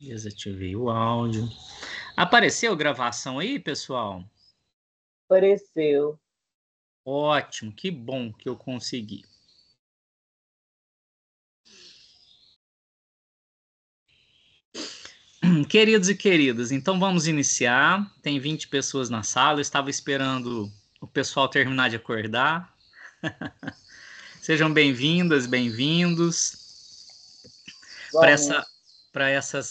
Desativei o áudio. Apareceu gravação aí, pessoal? Apareceu. Ótimo, que bom que eu consegui. Queridos e queridas, então vamos iniciar. Tem 20 pessoas na sala, eu estava esperando o pessoal terminar de acordar. Sejam bem-vindas, bem-vindos para essa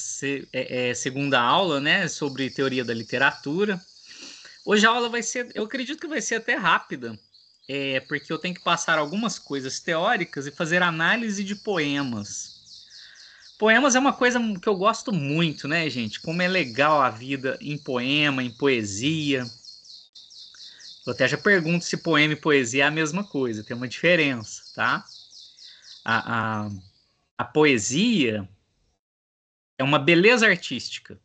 segunda aula, né, sobre teoria da literatura. Hoje a aula vai ser, eu acredito que vai ser até rápida, porque eu tenho que passar algumas coisas teóricas e fazer análise de poemas. Poemas é uma coisa que eu gosto muito, né, gente? Como é legal a vida em poema, em poesia. Eu até já pergunto se poema e poesia é a mesma coisa, tem uma diferença, tá? A poesia é uma beleza artística.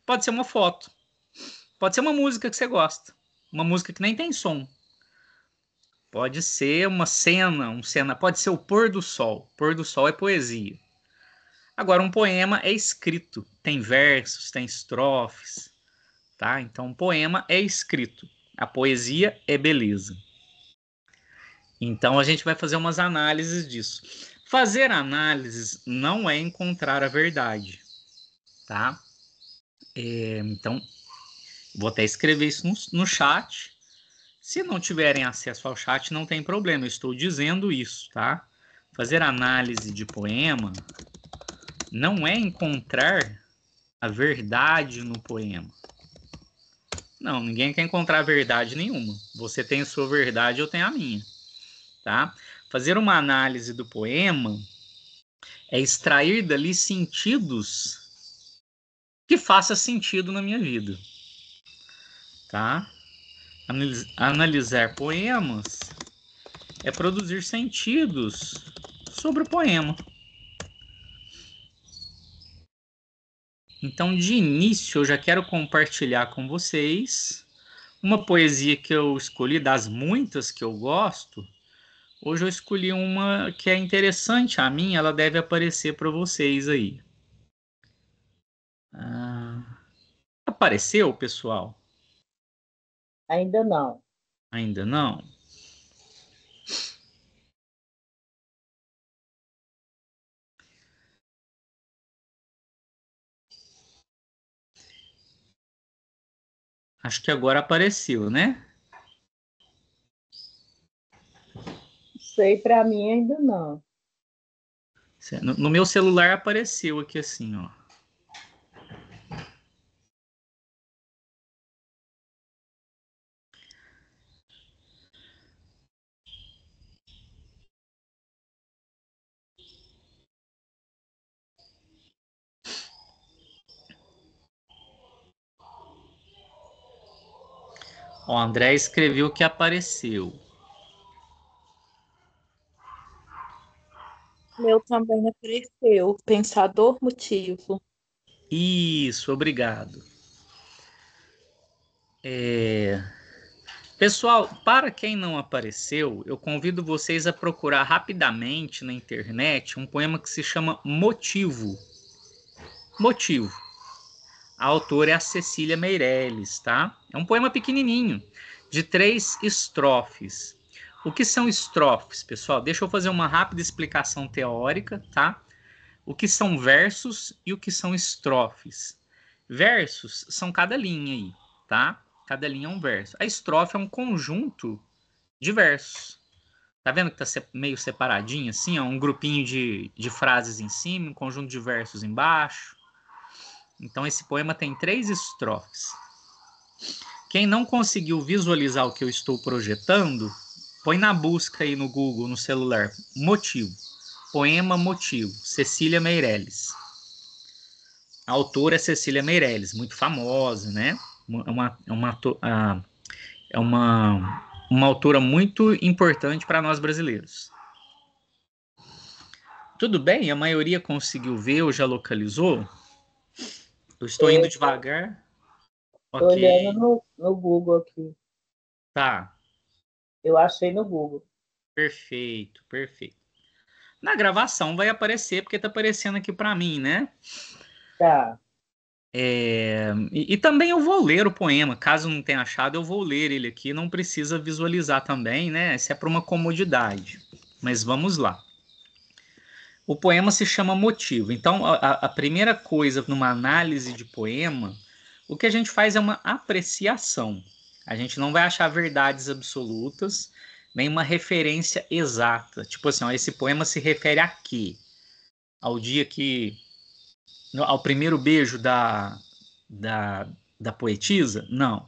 Pode ser uma foto, pode ser uma música que você gosta, uma música que nem tem som. Pode ser uma cena, pode ser o pôr do sol. Pôr do sol é poesia. Agora, um poema é escrito, tem versos, tem estrofes, tá? Então, um poema é escrito. A poesia é beleza. Então, a gente vai fazer umas análises disso. Fazer análises não é encontrar a verdade, tá? Então, vou até escrever isso no chat. Se não tiverem acesso ao chat, não tem problema, eu estou dizendo isso, tá? Fazer análise de poema não é encontrar a verdade no poema. Não, ninguém quer encontrar verdade nenhuma. Você tem a sua verdade, eu tenho a minha, tá? Fazer uma análise do poema é extrair dali sentidos que façam sentido na minha vida, tá? Analisar poemas é produzir sentidos sobre o poema. Então, de início, eu já quero compartilhar com vocês uma poesia que eu escolhi, das muitas que eu gosto. Hoje eu escolhi uma que é interessante a mim, ela deve aparecer para vocês aí. Apareceu, pessoal? Ainda não. Ainda não? Acho que agora apareceu, né? Sei, para mim ainda não. No meu celular apareceu aqui assim, ó. O André escreveu que apareceu. Meu também apareceu. Pensador motivo. Isso, obrigado. Pessoal, para quem não apareceu, eu convido vocês a procurar rapidamente na internet um poema que se chama Motivo. Motivo. A autora é a Cecília Meirelles, tá? É um poema pequenininho, de 3 estrofes. O que são estrofes, pessoal? Deixa eu fazer uma rápida explicação teórica, tá? O que são versos e o que são estrofes. Versos são cada linha aí, tá? Cada linha é um verso. A estrofe é um conjunto de versos. Tá vendo que tá meio separadinho assim, ó? Um grupinho de frases em cima, um conjunto de versos embaixo. Então esse poema tem 3 estrofes. Quem não conseguiu visualizar o que eu estou projetando, põe na busca aí no Google, no celular, motivo. Poema Motivo, Cecília Meirelles. A autora é Cecília Meirelles, muito famosa, né? É uma autora muito importante para nós brasileiros. Tudo bem? A maioria conseguiu ver ou já localizou? Eu estou indo devagar. Estou olhando no Google aqui. Tá. Eu achei no Google. Perfeito, perfeito. Na gravação vai aparecer, porque tá aparecendo aqui para mim, né? Tá. E também eu vou ler o poema, caso não tenha achado, eu vou ler ele aqui, não precisa visualizar também, né? Isso é para uma comodidade. Mas vamos lá. O poema se chama Motivo. Então, a primeira coisa numa análise de poema, o que a gente faz é uma apreciação. A gente não vai achar verdades absolutas, nem uma referência exata. Tipo assim, ó, esse poema se refere a quê? Ao dia que ao primeiro beijo da, da poetisa? Não.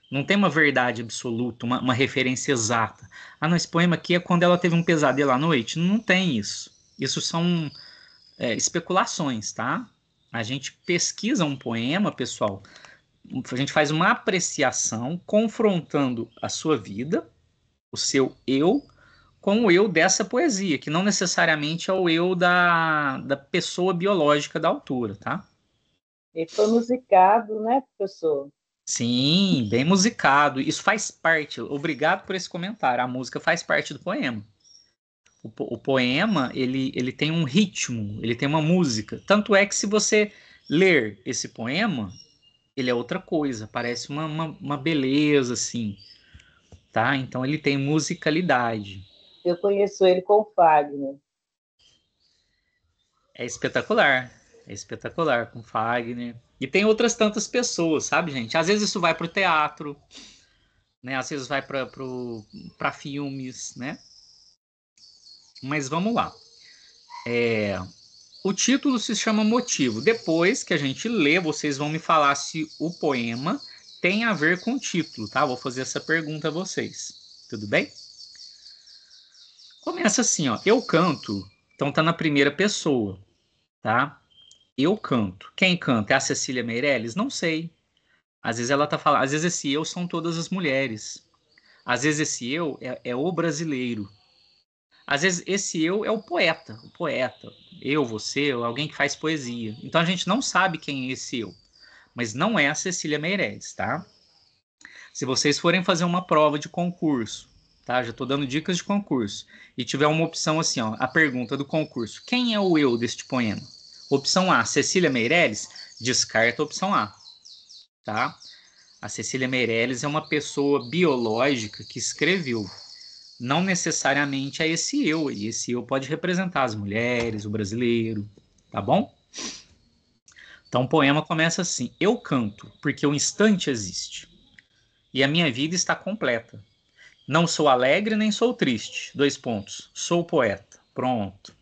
Não tem uma verdade absoluta, uma referência exata. Ah, não, esse poema aqui é quando ela teve um pesadelo à noite. Não tem isso. Isso são especulações, tá? A gente pesquisa um poema, pessoal. A gente faz uma apreciação confrontando a sua vida, o seu eu, com o eu dessa poesia, que não necessariamente é o eu da pessoa biológica da autora, tá? Ele foi musicado, né, professor? Sim, bem musicado. Isso faz parte. Obrigado por esse comentário. A música faz parte do poema. O poema, ele tem um ritmo, ele tem uma música. Tanto é que se você ler esse poema, ele é outra coisa. Parece uma beleza, assim, tá? Então ele tem musicalidade. Eu conheço ele com o Fagner. É espetacular. É espetacular com Fagner. E tem outras tantas pessoas, sabe, gente? Às vezes isso vai pro teatro, né? Às vezes vai para filmes, né? Mas vamos lá. O título se chama Motivo. Depois que a gente lê, vocês vão me falar se o poema tem a ver com o título, tá? Vou fazer essa pergunta a vocês. Tudo bem? Começa assim, ó. Eu canto. Então tá na primeira pessoa, tá? Eu canto. Quem canta é a Cecília Meirelles? Não sei. Às vezes ela tá falando. Às vezes esse eu são todas as mulheres. Às vezes esse eu é o brasileiro. Às vezes esse eu é o poeta. O poeta. Eu, você, alguém que faz poesia. Então a gente não sabe quem é esse eu. Mas não é a Cecília Meirelles, tá? Se vocês forem fazer uma prova de concurso, tá? Já estou dando dicas de concurso. E tiver uma opção assim, ó, a pergunta do concurso: quem é o eu deste poema? Opção A, Cecília Meirelles, descarta a opção A, tá? A Cecília Meirelles é uma pessoa biológica que escreveu. Não necessariamente é esse eu, e esse eu pode representar as mulheres, o brasileiro, tá bom? Então o poema começa assim: eu canto porque o instante existe e a minha vida está completa. Não sou alegre nem sou triste. Dois pontos. Sou poeta. Pronto.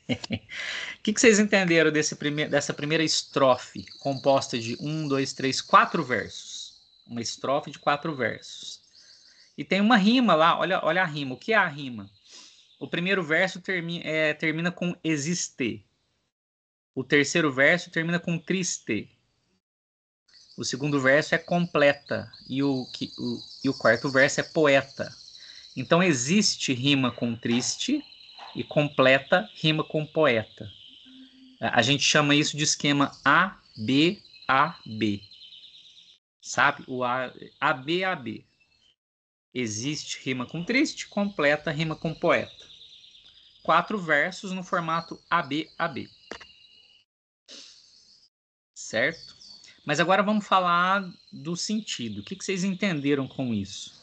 O que vocês entenderam dessa primeira estrofe, composta de 1, 2, 3, 4 versos? Uma estrofe de 4 versos. E tem uma rima lá, olha a rima. O que é a rima? O primeiro verso termina com existe. O terceiro verso termina com triste. O segundo verso é completa. E o quarto verso é poeta. Então existe rima com triste e completa rima com poeta. A gente chama isso de esquema ABAB. Sabe? O ABAB. Existe rima com triste, completa rima com poeta. 4 versos no formato ABAB. Certo? Mas agora vamos falar do sentido. O que vocês entenderam com isso?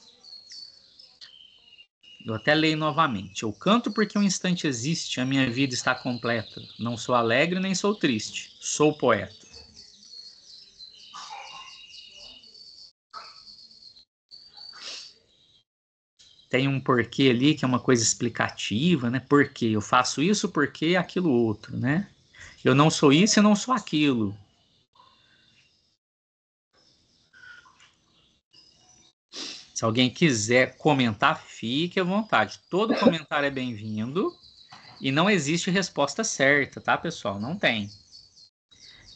Eu até leio novamente. Eu canto porque um instante existe, a minha vida está completa. Não sou alegre nem sou triste. Sou poeta. Tem um porquê ali que é uma coisa explicativa, né? Por quê? Eu faço isso porque aquilo outro, né? Eu não sou isso e não sou aquilo. Se alguém quiser comentar, fique à vontade. Todo comentário é bem-vindo e não existe resposta certa, tá, pessoal? Não tem.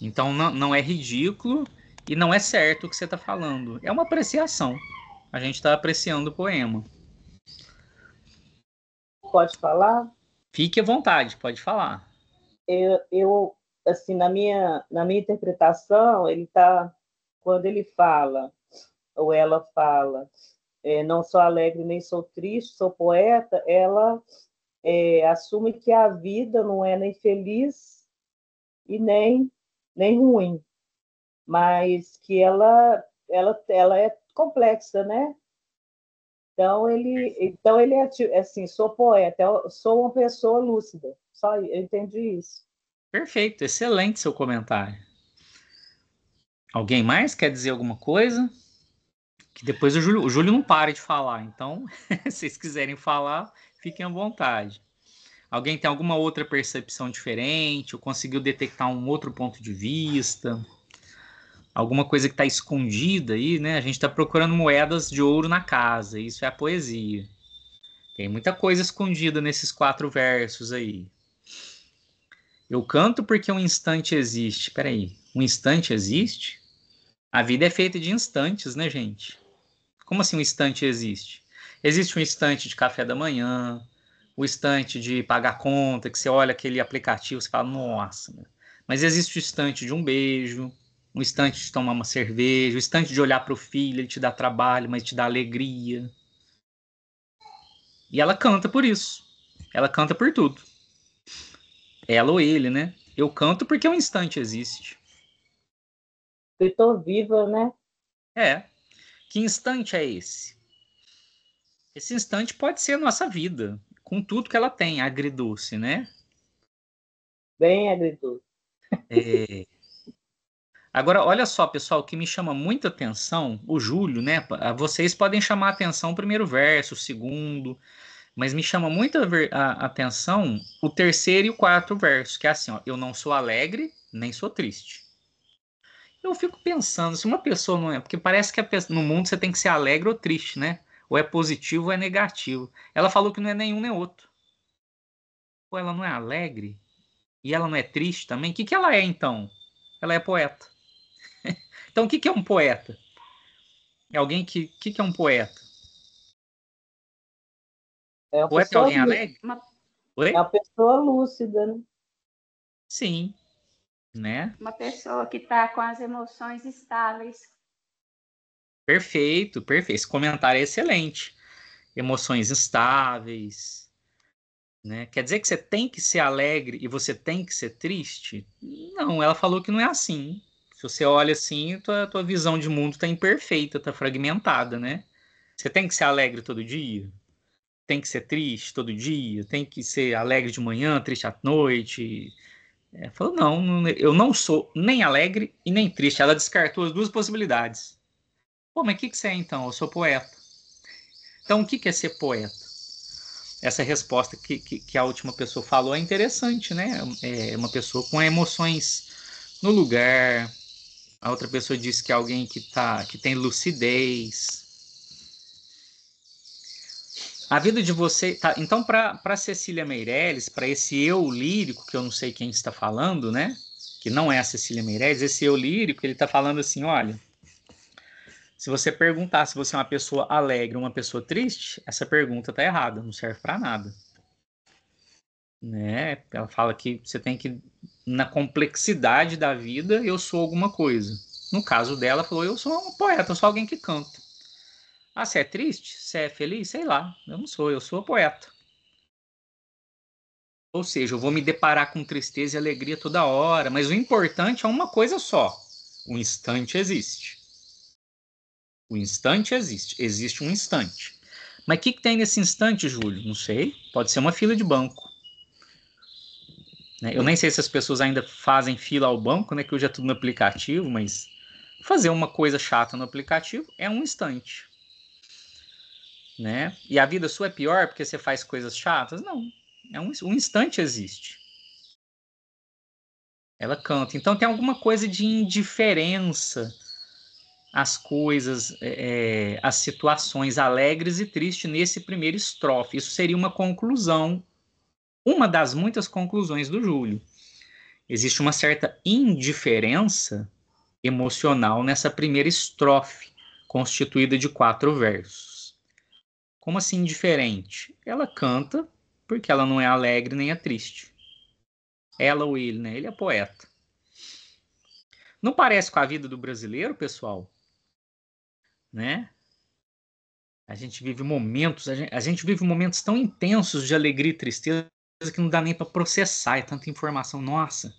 Então não é ridículo e não é certo o que você está falando. É uma apreciação. A gente está apreciando o poema. Pode falar? Fique à vontade, pode falar. Assim, na minha interpretação, quando ele fala, ou ela fala, não sou alegre nem sou triste, sou poeta, ela assume que a vida não é nem feliz e nem nem ruim, mas que ela é complexa, né? Então ele é assim, sou poeta, eu sou uma pessoa lúcida. Só eu entendi isso. Perfeito, excelente seu comentário. Alguém mais quer dizer alguma coisa? Que depois o Júlio não para de falar, então, se vocês quiserem falar, fiquem à vontade. Alguém tem alguma outra percepção diferente? Ou conseguiu detectar um outro ponto de vista? Alguma coisa que está escondida aí, né? A gente está procurando moedas de ouro na casa, isso é a poesia. Tem muita coisa escondida nesses 4 versos aí. Eu canto porque um instante existe. Peraí, um instante existe? A vida é feita de instantes, né, gente? Como assim um instante existe? Existe um instante de café da manhã, o instante de pagar conta, que você olha aquele aplicativo e fala, nossa, meu. Mas existe o instante de um beijo, o instante de tomar uma cerveja, o instante de olhar para o filho, ele te dá trabalho, mas te dá alegria. E ela canta por isso. Ela canta por tudo. Ela ou ele, né? Eu canto porque um instante existe. Eu estou viva, né? É. Que instante é esse? Esse instante pode ser a nossa vida, com tudo que ela tem, agridoce, né? Bem agridoce. É. Agora, olha só, pessoal, o que me chama muita atenção, o Júlio, né? Vocês podem chamar a atenção o primeiro verso, o segundo, mas me chama muito a atenção o terceiro e o quarto verso, que é assim, ó, eu não sou alegre, nem sou triste. Eu fico pensando, se uma pessoa não é, porque parece que no mundo você tem que ser alegre ou triste, né? Ou é positivo ou é negativo. Ela falou que não é nenhum nem outro. Ou ela não é alegre e ela não é triste também. O que que ela é então? Ela é poeta. Então, o que que é um poeta? É alguém que é um poeta? É uma Poeta é pessoa, alguém alegre? Uma, é Oi? uma pessoa lúcida, né? Sim, né? uma pessoa que está com as emoções estáveis. Perfeito, perfeito. Esse comentário é excelente. Emoções instáveis, né? Quer dizer que você tem que ser alegre e você tem que ser triste? Não, ela falou que não é assim. Se você olha assim, tua visão de mundo está imperfeita, está fragmentada, né? Você tem que ser alegre todo dia? Tem que ser triste todo dia? Tem que ser alegre de manhã, triste à noite? Falou, não, eu não sou nem alegre e nem triste. Ela descartou as duas possibilidades. Pô, mas o que que você é então? Eu sou poeta. Então, o que que é ser poeta? Essa resposta que a última pessoa falou é interessante, né? É uma pessoa com emoções no lugar. A outra pessoa disse que é alguém que tem lucidez. A vida de você. Tá, então, para Cecília Meirelles, para esse eu lírico, que eu não sei quem está falando, né? Que não é a Cecília Meirelles, esse eu lírico, ele está falando assim: olha, se você perguntar se você é uma pessoa alegre ou uma pessoa triste, essa pergunta está errada, não serve para nada. Né? Ela fala que você tem que, na complexidade da vida, eu sou alguma coisa. No caso dela, falou: eu sou um poeta, eu sou alguém que canta. Ah, você é triste? Você é feliz? Sei lá, eu não sou, eu sou poeta. Ou seja, eu vou me deparar com tristeza e alegria toda hora, mas o importante é uma coisa só: o instante existe. O instante existe, existe um instante. Mas o que tem nesse instante, Júlio? Não sei, pode ser uma fila de banco. Né? Eu nem sei se as pessoas ainda fazem fila ao banco, né? Que hoje é tudo no aplicativo, mas fazer uma coisa chata no aplicativo é um instante. Né? E a vida sua é pior porque você faz coisas chatas? Não. Um instante existe. Ela canta. Então tem alguma coisa de indiferença às coisas, às situações alegres e tristes nesse primeiro estrofe. Isso seria uma conclusão, uma das muitas conclusões do Júlio. Existe uma certa indiferença emocional nessa primeira estrofe, constituída de 4 versos. Como assim indiferente? Ela canta porque ela não é alegre nem é triste. Ela ou ele, né? Ele é poeta. Não parece com a vida do brasileiro, pessoal? Né? A gente vive momentos tão intensos de alegria e tristeza que não dá nem para processar, é tanta informação. Nossa,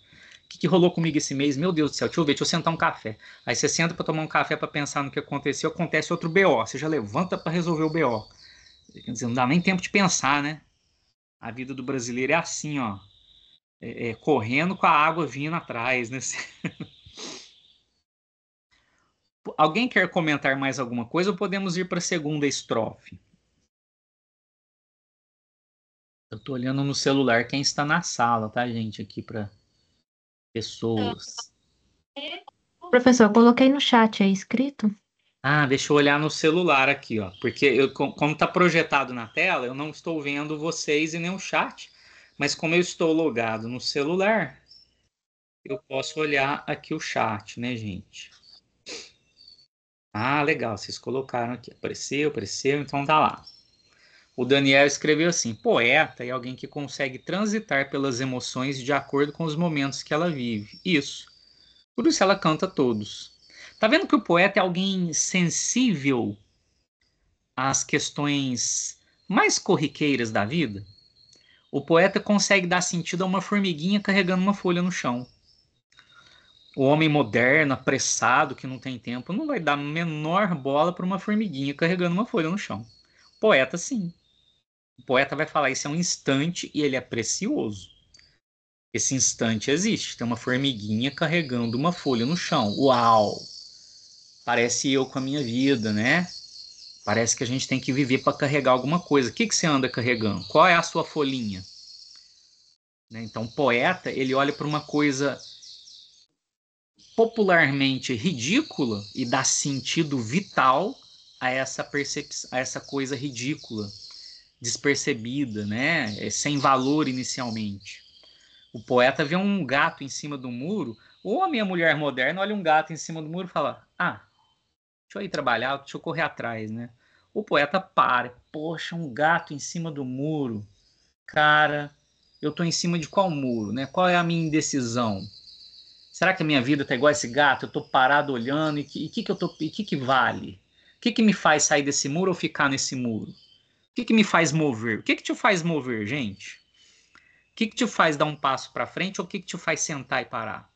que rolou comigo esse mês? Meu Deus do céu, deixa eu ver, deixa eu sentar um café. Aí você senta para tomar um café para pensar no que aconteceu, acontece outro BO. Você já levanta para resolver o BO. Quer dizer, não dá nem tempo de pensar, né? A vida do brasileiro é assim, ó. Correndo com a água vindo atrás, né? Alguém quer comentar mais alguma coisa ou podemos ir para a segunda estrofe? Eu tô olhando no celular quem está na sala, tá, gente? Aqui para pessoas. Professor, eu coloquei no chat aí escrito. Ah, deixa eu olhar no celular aqui, ó. Porque como tá projetado na tela, eu não estou vendo vocês e nem o chat. Mas como eu estou logado no celular, eu posso olhar aqui o chat, né, gente? Ah, legal, vocês colocaram aqui. Apareceu, então tá lá. O Daniel escreveu assim: poeta é alguém que consegue transitar pelas emoções de acordo com os momentos que ela vive. Isso. Por isso ela canta todos. Tá vendo que o poeta é alguém sensível às questões mais corriqueiras da vida? O poeta consegue dar sentido a uma formiguinha carregando uma folha no chão. O homem moderno, apressado, que não tem tempo, não vai dar a menor bola para uma formiguinha carregando uma folha no chão. O poeta, sim. O poeta vai falar: isso é um instante e ele é precioso. Esse instante existe. Tem uma formiguinha carregando uma folha no chão. Uau! Parece eu com a minha vida, né? Parece que a gente tem que viver para carregar alguma coisa. O que você anda carregando? Qual é a sua folhinha? Né? Então, o poeta, ele olha para uma coisa popularmente ridícula e dá sentido vital a essa percepção, a essa coisa ridícula, despercebida, né? Sem valor inicialmente. O poeta vê um gato em cima do muro, ou a minha mulher moderna olha um gato em cima do muro e fala: ah, deixa eu ir trabalhar, deixa eu correr atrás, né? O poeta para: poxa, um gato em cima do muro. Cara, eu tô em cima de qual muro, né? Qual é a minha indecisão? Será que a minha vida tá igual a esse gato? Eu tô parado olhando e que vale? O que me faz sair desse muro ou ficar nesse muro? O que me faz mover? O que te faz mover, gente? O que te faz dar um passo para frente ou o que te faz sentar e parar?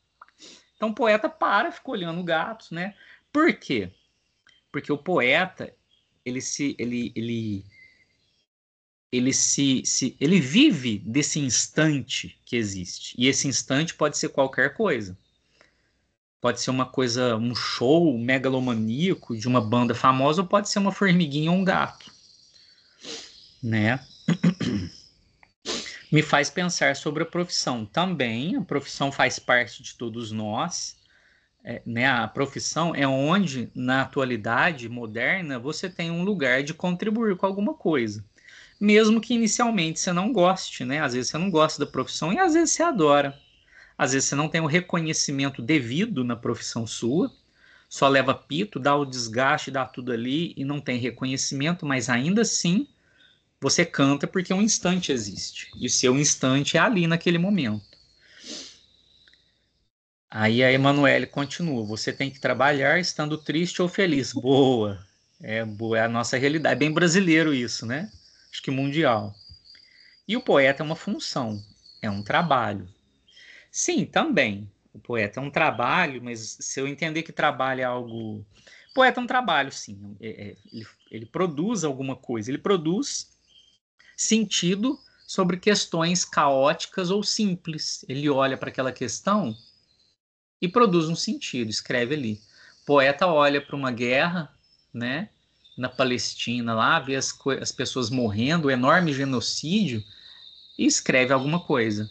Então o poeta para, fica olhando gatos, né? Por quê? Porque o poeta, ele vive desse instante que existe. E esse instante pode ser qualquer coisa. Pode ser uma coisa, um show megalomaníaco de uma banda famosa, ou pode ser uma formiguinha ou um gato, né? Me faz pensar sobre a profissão. Também, a profissão faz parte de todos nós, né? A profissão é onde, na atualidade moderna, você tem um lugar de contribuir com alguma coisa. Mesmo que inicialmente você não goste, né? Às vezes você não gosta da profissão e às vezes você adora. Às vezes você não tem o reconhecimento devido na profissão sua, só leva pito, dá o desgaste, dá tudo ali e não tem reconhecimento, mas ainda assim você canta porque um instante existe. E o seu instante é ali naquele momento. Aí a Emanuele continua: você tem que trabalhar estando triste ou feliz. Boa. Boa, é a nossa realidade. É bem brasileiro isso, né? Acho que mundial. E o poeta é uma função, é um trabalho. Sim, também. O poeta é um trabalho, mas se eu entender que trabalho é algo... O poeta é um trabalho, sim. Ele produz alguma coisa. Ele produz sentido sobre questões caóticas ou simples. Ele olha para aquela questão e produz um sentido, escreve ali. O poeta olha para uma guerra, né, na Palestina lá, vê as pessoas morrendo, o enorme genocídio, e escreve alguma coisa.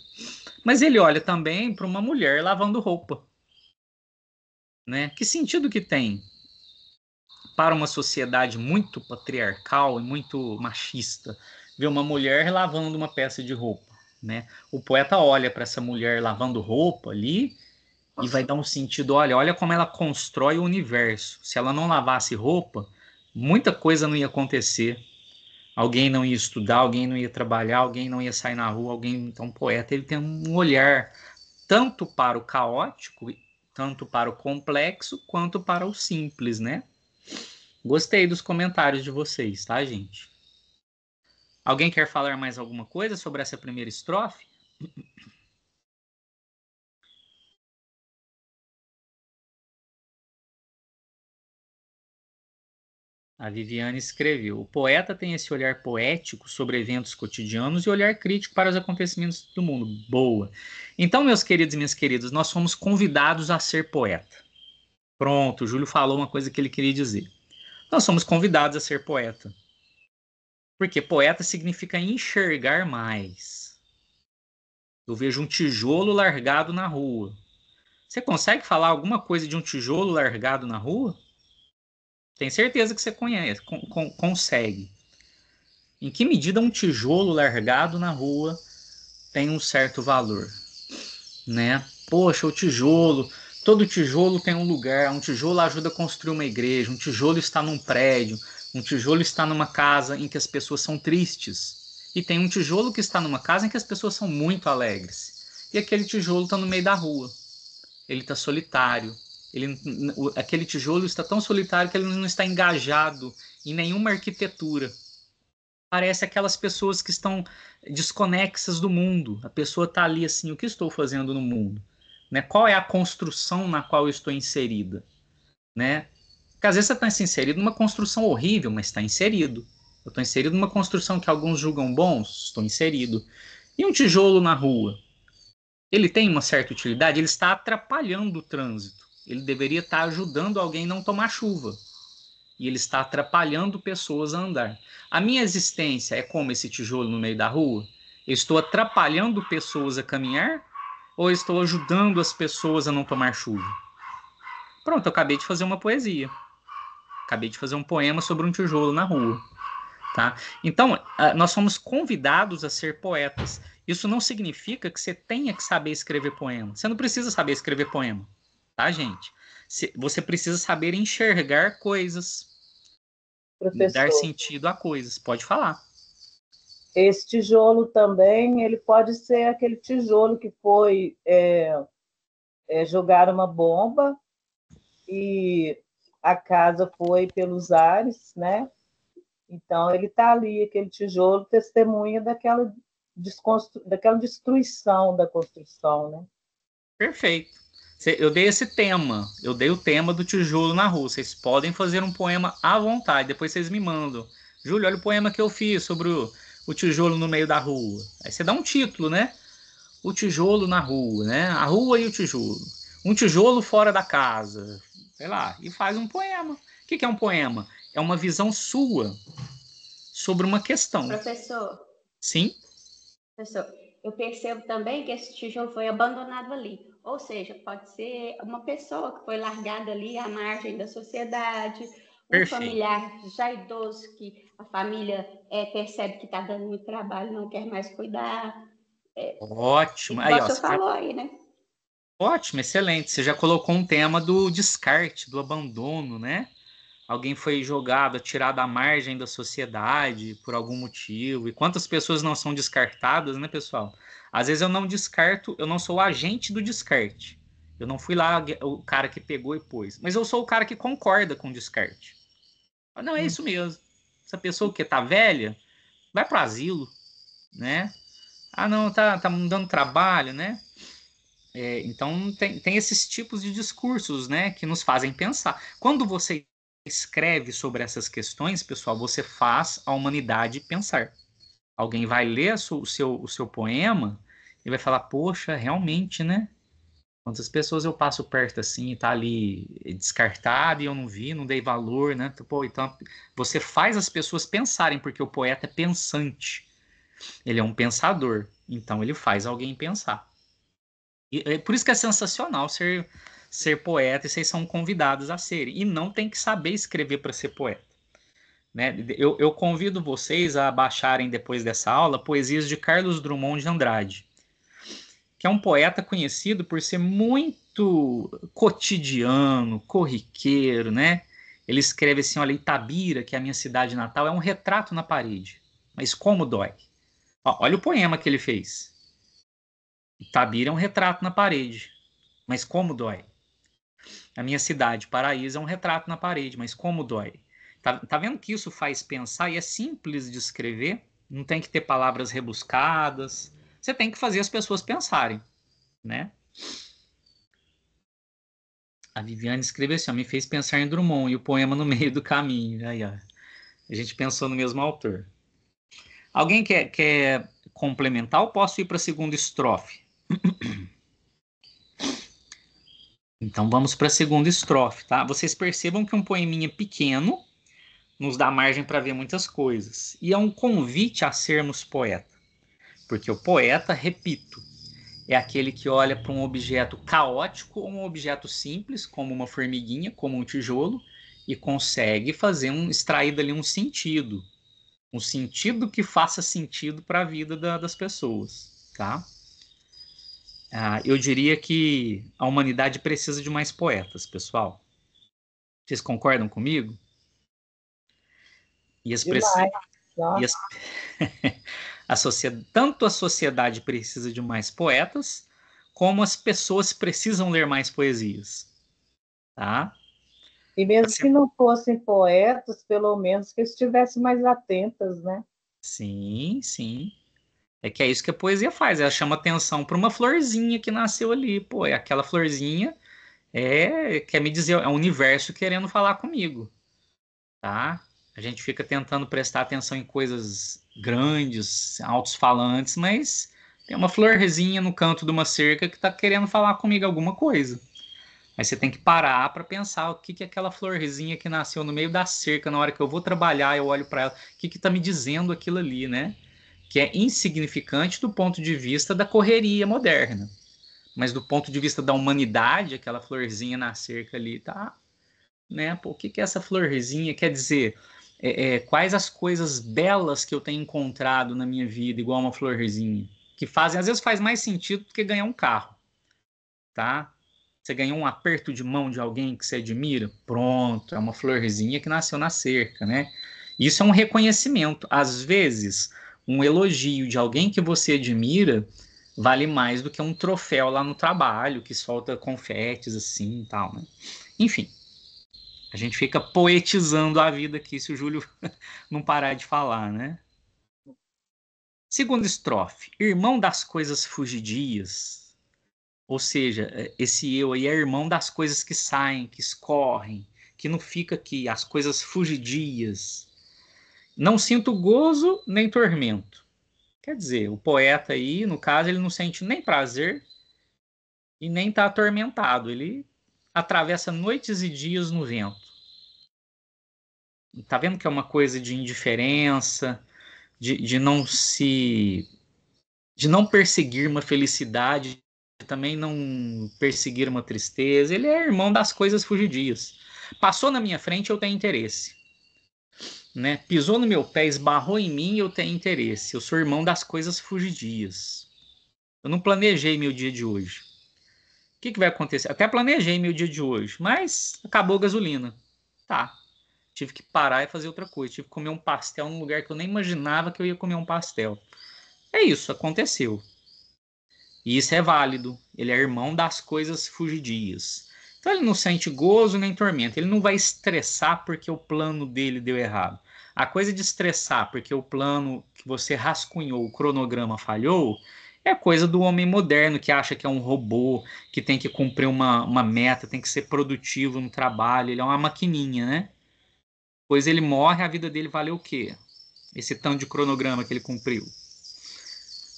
Mas ele olha também para uma mulher lavando roupa, né? Que sentido que tem para uma sociedade muito patriarcal e muito machista ver uma mulher lavando uma peça de roupa, né? O poeta olha para essa mulher lavando roupa ali e vai dar um sentido: olha como ela constrói o universo. Se ela não lavasse roupa, muita coisa não ia acontecer. Alguém não ia estudar, alguém não ia trabalhar, alguém não ia sair na rua, Então o poeta, ele tem um olhar tanto para o caótico, tanto para o complexo, quanto para o simples, né? Gostei dos comentários de vocês, tá, gente? Alguém quer falar mais alguma coisa sobre essa primeira estrofe? A Viviane escreveu: o poeta tem esse olhar poético sobre eventos cotidianos e olhar crítico para os acontecimentos do mundo. Boa. Então, meus queridos e minhas queridas, nós somos convidados a ser poeta. Pronto, o Júlio falou uma coisa que ele queria dizer. Nós somos convidados a ser poeta. Porque poeta significa enxergar mais. Eu vejo um tijolo largado na rua. Você consegue falar alguma coisa de um tijolo largado na rua? Tenho certeza que você conhece, consegue. Em que medida um tijolo largado na rua tem um certo valor, né? Poxa, o tijolo, todo tijolo tem um lugar, um tijolo ajuda a construir uma igreja, um tijolo está num prédio, um tijolo está numa casa em que as pessoas são tristes, e tem um tijolo que está numa casa em que as pessoas são muito alegres, e aquele tijolo está no meio da rua, ele está solitário, aquele tijolo está tão solitário que ele não está engajado em nenhuma arquitetura. Parece aquelas pessoas que estão desconexas do mundo. A pessoa está ali assim, o que estou fazendo no mundo? Né? Qual é a construção na qual eu estou inserida? Né? Porque às vezes você está inserido numa construção horrível, mas está inserido. Eu estou inserido numa construção que alguns julgam bons, estou inserido. E um tijolo na rua? Ele tem uma certa utilidade? Ele está atrapalhando o trânsito. Ele deveria estar ajudando alguém a não tomar chuva. E ele está atrapalhando pessoas a andar. A minha existência é como esse tijolo no meio da rua? Eu estou atrapalhando pessoas a caminhar? Ou estou ajudando as pessoas a não tomar chuva? Pronto, eu acabei de fazer uma poesia. Acabei de fazer um poema sobre um tijolo na rua. Tá? Então, nós somos convidados a ser poetas. Isso não significa que você tenha que saber escrever poema. Você não precisa saber escrever poema. Tá, gente? Você precisa saber enxergar coisas, dar Professor, sentido a coisas. Pode falar. esse tijolo também, ele pode ser aquele tijolo que foi jogar uma bomba e a casa foi pelos ares, né? Então, ele está ali, aquele tijolo, testemunha daquela destruição da construção, né? Perfeito. Eu dei esse tema. Eu dei o tema do tijolo na rua. Vocês podem fazer um poema à vontade. Depois vocês me mandam. Júlio, olha o poema que eu fiz sobre o tijolo no meio da rua. Aí você dá um título, né? O tijolo na rua, né? A rua e o tijolo. Um tijolo fora da casa. Sei lá. E faz um poema. O que é um poema? É uma visão sua sobre uma questão. Professor, Sim? professor, eu percebo também que esse tijolo foi abandonado ali. Ou seja, pode ser uma pessoa que foi largada ali à margem da sociedade, um Perfeito. familiar já idoso que a família percebe que está dando muito trabalho, não quer mais cuidar. Ótimo. Aí, Igual ó, o senhor falou aí, né? ótimo, excelente. Você já colocou um tema do descarte, do abandono, né? Alguém foi jogado, tirado à margem da sociedade por algum motivo. E quantas pessoas não são descartadas, né, pessoal? Às vezes eu não descarto, eu não sou o agente do descarte. Eu não fui lá o cara que pegou e pôs. Mas eu sou o cara que concorda com o descarte. Não, é isso mesmo. Essa pessoa que tá velha, vai para asilo, né? Ah, não, tá me dando trabalho, né? Então tem esses tipos de discursos, né, que nos fazem pensar. Quando você escreve sobre essas questões, pessoal, você faz a humanidade pensar. Alguém vai ler o seu poema e vai falar, poxa, realmente, né? Quantas pessoas eu passo perto assim e tá ali descartado e eu não vi, não dei valor, né? Pô, então você faz as pessoas pensarem, porque o poeta é pensante. Ele é um pensador, então ele faz alguém pensar. E é por isso que é sensacional ser poeta e vocês são convidados a serem. E não tem que saber escrever para ser poeta. Né? Eu convido vocês a baixarem depois dessa aula poesias de Carlos Drummond de Andrade, que é um poeta conhecido por ser muito cotidiano, corriqueiro, né? Ele escreve assim, olha, Itabira, que é a minha cidade natal, é um retrato na parede. Mas como dói? Ó, olha o poema que ele fez. Itabira é um retrato na parede. Mas como dói? A minha cidade, Paraíso, é um retrato na parede, mas como dói? Tá vendo que isso faz pensar e é simples de escrever? Não tem que ter palavras rebuscadas. Você tem que fazer as pessoas pensarem, né? A Viviane escreveu assim, ó, me fez pensar em Drummond e o poema no meio do caminho. Aí, ó, a gente pensou no mesmo autor. Alguém quer complementar ou posso ir para a segunda estrofe? Então vamos para a segunda estrofe, tá? Vocês percebam que um poeminha pequeno nos dá margem para ver muitas coisas. E é um convite a sermos poeta. Porque o poeta, repito, é aquele que olha para um objeto caótico ou um objeto simples, como uma formiguinha, como um tijolo, e consegue extrair dali um sentido que faça sentido para a vida das pessoas, tá? Eu diria que a humanidade precisa de mais poetas, pessoal. Vocês concordam comigo? E as Demais. tanto a sociedade precisa de mais poetas, como as pessoas precisam ler mais poesias, tá? E mesmo que não fossem poetas, pelo menos que estivessem mais atentas, né? Sim, sim. É que é isso que a poesia faz, ela chama atenção para uma florzinha que nasceu ali. Pô, aquela florzinha quer me dizer, é o universo querendo falar comigo, tá? A gente fica tentando prestar atenção em coisas grandes, altos-falantes, mas tem uma florzinha no canto de uma cerca que está querendo falar comigo alguma coisa. Aí você tem que parar para pensar o que é aquela florzinha que nasceu no meio da cerca, na hora que eu vou trabalhar, eu olho para ela, o que está me dizendo aquilo ali, né? Que é insignificante do ponto de vista da correria moderna. Mas do ponto de vista da humanidade, aquela florzinha na cerca ali, tá? Né? Pô, o que é essa florzinha? Quer dizer, quais as coisas belas que eu tenho encontrado na minha vida, igual uma florzinha? Que fazem, às vezes faz mais sentido do que ganhar um carro, tá? Você ganhou um aperto de mão de alguém que você admira? Pronto, é uma florzinha que nasceu na cerca, né? Isso é um reconhecimento. Às vezes, um elogio de alguém que você admira vale mais do que um troféu lá no trabalho, que solta confetes assim e tal, né? Enfim, a gente fica poetizando a vida aqui, se o Júlio não parar de falar, né? Segunda estrofe. Irmão das coisas fugidias. Ou seja, esse eu aí é irmão das coisas que saem, que escorrem, que não fica aqui, as coisas fugidias. Não sinto gozo nem tormento. Quer dizer, o poeta aí, no caso, ele não sente nem prazer e nem está atormentado. Ele atravessa noites e dias no vento. Tá vendo que é uma coisa de indiferença, de não perseguir uma felicidade, também não perseguir uma tristeza. Ele é irmão das coisas fugidias. Passou na minha frente, eu tenho interesse. Né? Pisou no meu pé, esbarrou em mim, eu tenho interesse. Eu sou irmão das coisas fugidias. Eu não planejei meu dia de hoje. O que vai acontecer? Até planejei meu dia de hoje, mas acabou a gasolina. Tá. Tive que parar e fazer outra coisa. Tive que comer um pastel num lugar que eu nem imaginava que eu ia comer um pastel. É isso, aconteceu. E isso é válido. Ele é irmão das coisas fugidias. Então ele não sente gozo nem tormento. Ele não vai estressar porque o plano dele deu errado. A coisa de estressar porque o plano que você rascunhou, o cronograma falhou, é coisa do homem moderno que acha que é um robô, que tem que cumprir uma meta, tem que ser produtivo no trabalho. Ele é uma maquininha, né? Pois ele morre, a vida dele valeu o quê? Esse tanto de cronograma que ele cumpriu.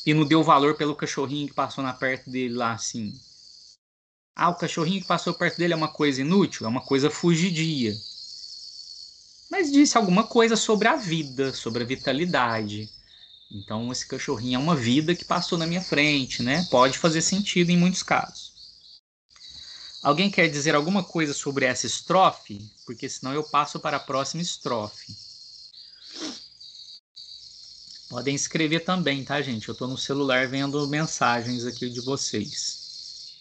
E não deu valor pelo cachorrinho que passou na perto dele lá, assim. Ah, o cachorrinho que passou perto dele é uma coisa inútil? É uma coisa fugidia. Mas disse alguma coisa sobre a vida, sobre a vitalidade. Então, esse cachorrinho é uma vida que passou na minha frente, né? Pode fazer sentido em muitos casos. Alguém quer dizer alguma coisa sobre essa estrofe? Porque senão eu passo para a próxima estrofe. Podem escrever também, tá, gente? Eu estou no celular vendo mensagens aqui de vocês.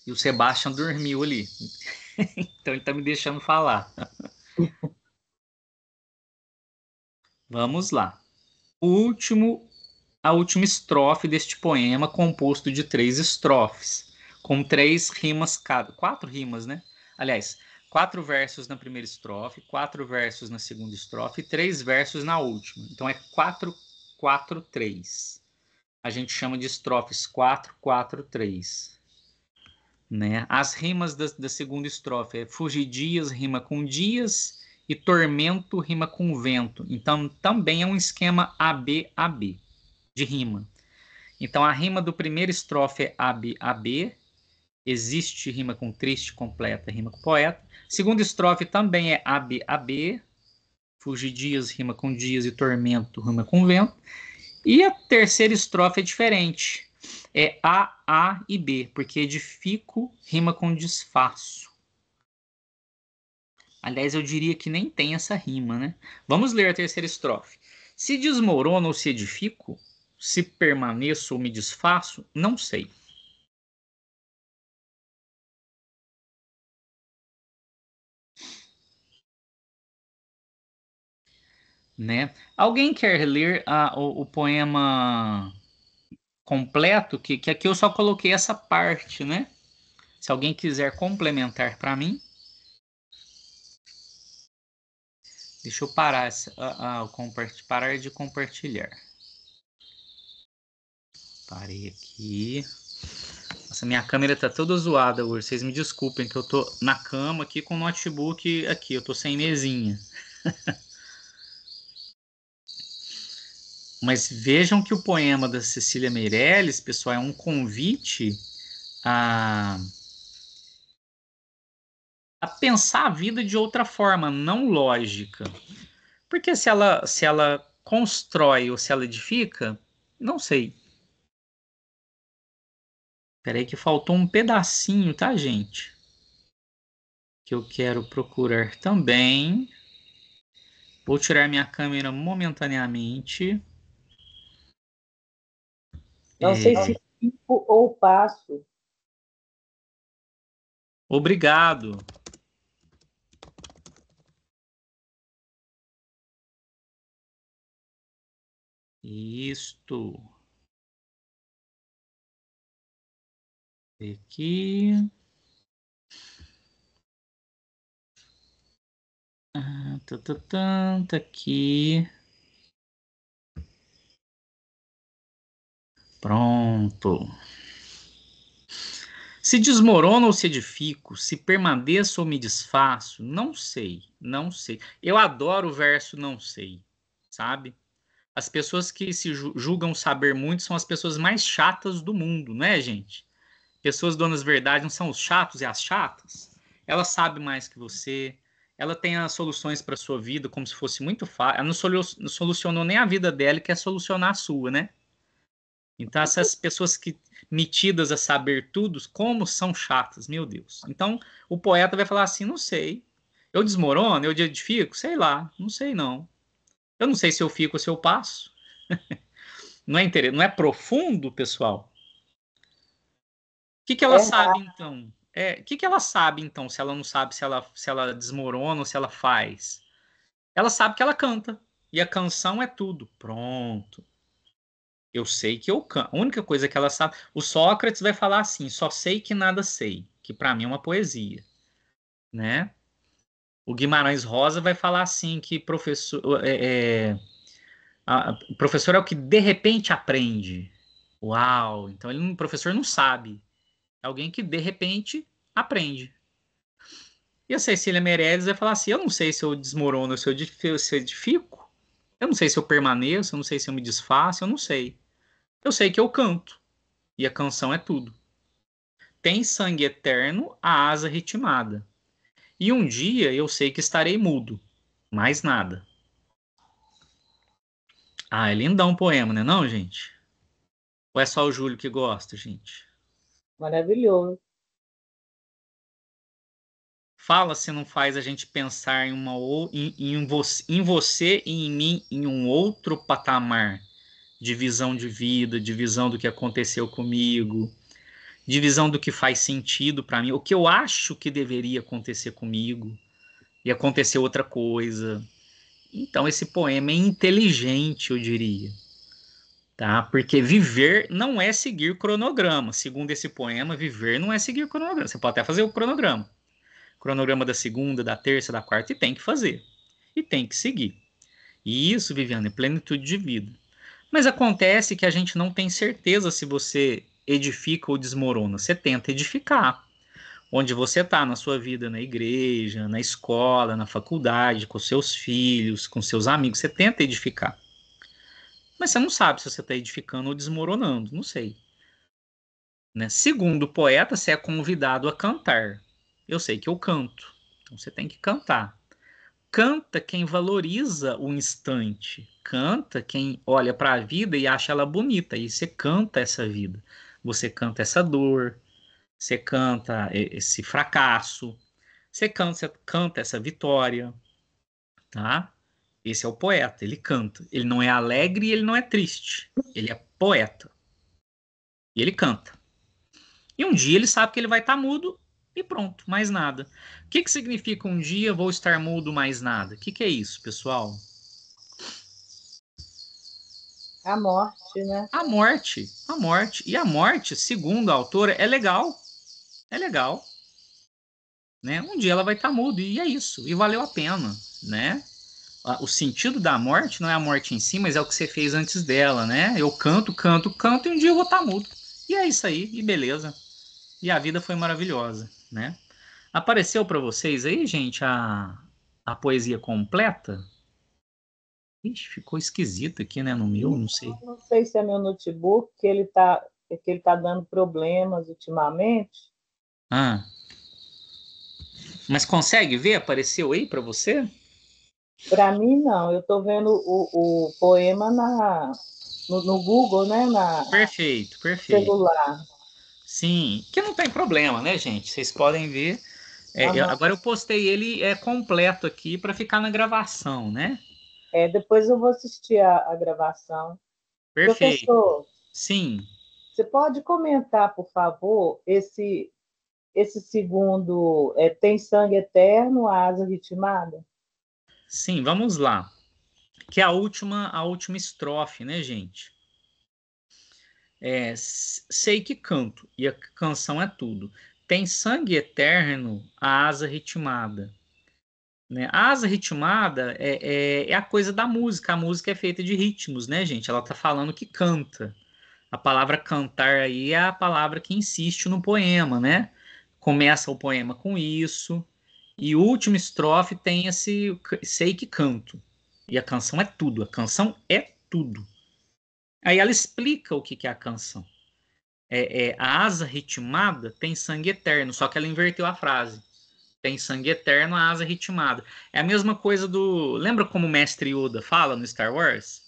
E o Sebastian dormiu ali. Então ele está me deixando falar. Vamos lá. A última estrofe deste poema, composto de 3 estrofes, com 3 rimas cada. 4 rimas, né? Aliás, 4 versos na primeira estrofe, 4 versos na segunda estrofe e 3 versos na última. Então é 4, 4, 3. A gente chama de estrofes 4, 4, 3. né? As rimas da segunda estrofe é fugidias rima com dias e tormento rima com vento. Então, também é um esquema AB-AB de rima. Então, a rima do primeiro estrofe é AB-AB. Existe rima com triste, completa, rima com poeta. Segunda estrofe também é AB-AB. Fugidias rima com dias e tormento rima com vento. E a terceira estrofe é diferente. É A, A e B, porque edifico rima com desfaço. Aliás, eu diria que nem tem essa rima, né? Vamos ler a terceira estrofe. Se desmorono ou se edifico, se permaneço ou me desfaço, não sei. Né? Alguém quer ler o poema completo? Que aqui eu só coloquei essa parte, né? Se alguém quiser complementar para mim. Deixa eu parar, parar de compartilhar. Parei aqui. Nossa, minha câmera tá toda zoada hoje. Vocês me desculpem que eu tô na cama aqui com o notebook aqui. Eu tô sem mesinha. Mas vejam que o poema da Cecília Meirelles, pessoal, é um convite a pensar a vida de outra forma, não lógica. Porque se ela constrói ou se ela edifica, não sei. Peraí que faltou um pedacinho, tá, gente? Que eu quero procurar também. Vou tirar minha câmera momentaneamente. Não sei se fico ou passo. Obrigado. Isto. Aqui. Tá aqui. Pronto. Se desmorono ou se edifico, se permaneço ou me desfaço, não sei, não sei. Eu adoro o verso não sei, sabe? As pessoas que se julgam saber muito são as pessoas mais chatas do mundo, né, gente? Pessoas donas de verdade não são os chatos e as chatas? Ela sabe mais que você, ela tem as soluções para sua vida como se fosse muito fácil. Ela não solucionou nem a vida dela e quer solucionar a sua, né? Então, essas pessoas que metidas a saber tudo, como são chatas, meu Deus. Então, o poeta vai falar assim, não sei. Eu desmorono, eu edifico? Sei lá, não sei não. Eu não sei se eu fico ou se eu passo. Não é não é profundo, pessoal? O que ela sabe, então? O que ela sabe, então, se ela não sabe se ela desmorona ou se ela faz? Ela sabe que ela canta. E a canção é tudo. Pronto. Eu sei que eu canto. A única coisa que ela sabe. O Sócrates vai falar assim: só sei que nada sei. Que para mim é uma poesia. Né? O Guimarães Rosa vai falar assim: que professor. O professor é o que de repente aprende. Uau! Então o professor não sabe. É alguém que de repente aprende. E a Cecília Meirelles vai falar assim: eu não sei se eu desmorono, se eu edifico. Eu não sei se eu permaneço, eu não sei se eu me desfaço, eu não sei. Eu sei que eu canto. E a canção é tudo. Tem sangue eterno, a asa ritmada. E um dia eu sei que estarei mudo. Mais nada. Ah, é lindão o poema, né não, gente? Ou é só o Júlio que gosta, gente? Maravilhoso. Fala se não faz a gente pensar em você e em mim em um outro patamar de visão de vida, de visão do que aconteceu comigo, de visão do que faz sentido para mim, o que eu acho que deveria acontecer comigo e aconteceu outra coisa. Então esse poema é inteligente, eu diria, tá? Porque viver não é seguir cronograma. Segundo esse poema, viver não é seguir cronograma. Você pode até fazer o cronograma da segunda, da terça, da quarta, e tem que fazer. E tem que seguir. E isso, Viviane, é plenitude de vida. Mas acontece que a gente não tem certeza se você edifica ou desmorona. Você tenta edificar. onde você está na sua vida, na igreja, na escola, na faculdade, com seus filhos, com seus amigos. Você tenta edificar. Mas você não sabe se você está edificando ou desmoronando, não sei. Né? Segundo o poeta, você é convidado a cantar. Eu sei que eu canto, então você tem que cantar. Canta quem valoriza o instante. Canta quem olha para a vida e acha ela bonita. E você canta essa vida. Você canta essa dor. Você canta esse fracasso. Você canta essa vitória. Tá? Esse é o poeta. Ele canta. Ele não é alegre e ele não é triste. Ele é poeta. E ele canta. E um dia ele sabe que ele vai estar mudo e pronto, mais nada. O que significa um dia vou estar mudo, mais nada? O que é isso, pessoal? A morte, né? A morte. A morte. E a morte, segundo a autora, é legal. É legal. Né? Um dia ela vai estar muda e é isso. E valeu a pena, né? O sentido da morte não é a morte em si, mas é o que você fez antes dela, né? Eu canto, canto, canto e um dia eu vou estar mudo. E é isso aí, e beleza. E a vida foi maravilhosa, né? Apareceu para vocês aí, gente, a poesia completa? Ixi, ficou esquisito aqui, né, no meu, não sei. Não sei se é meu notebook, que ele tá dando problemas ultimamente. Ah, mas consegue ver? Apareceu aí para você? Para mim, não. Eu estou vendo o poema no Google, né? Perfeito, perfeito. Celular. Sim, que não tem problema, né, gente? Vocês podem ver. Aham. Agora eu postei ele completo aqui para ficar na gravação, né? Depois eu vou assistir a gravação. Perfeito. Professor, Sim, você pode comentar, por favor, esse segundo, Tem Sangue Eterno, a Asa Ritmada? sim, vamos lá. Que é a última estrofe, né, gente? Sei que canto, e a canção é tudo. Tem sangue eterno, a asa ritmada. Né? A asa ritmada é a coisa da música. A música é feita de ritmos, né, gente? Ela tá falando que canta. A palavra cantar aí é a palavra que insiste no poema, né? Começa o poema com isso, e o último estrofe tem esse sei que canto. E a canção é tudo, a canção é tudo. Aí ela explica o que é a canção. A asa ritmada tem sangue eterno, só que ela inverteu a frase. Tem sangue eterno, a asa ritmada. É a mesma coisa do. Lembra como o mestre Yoda fala no Star Wars?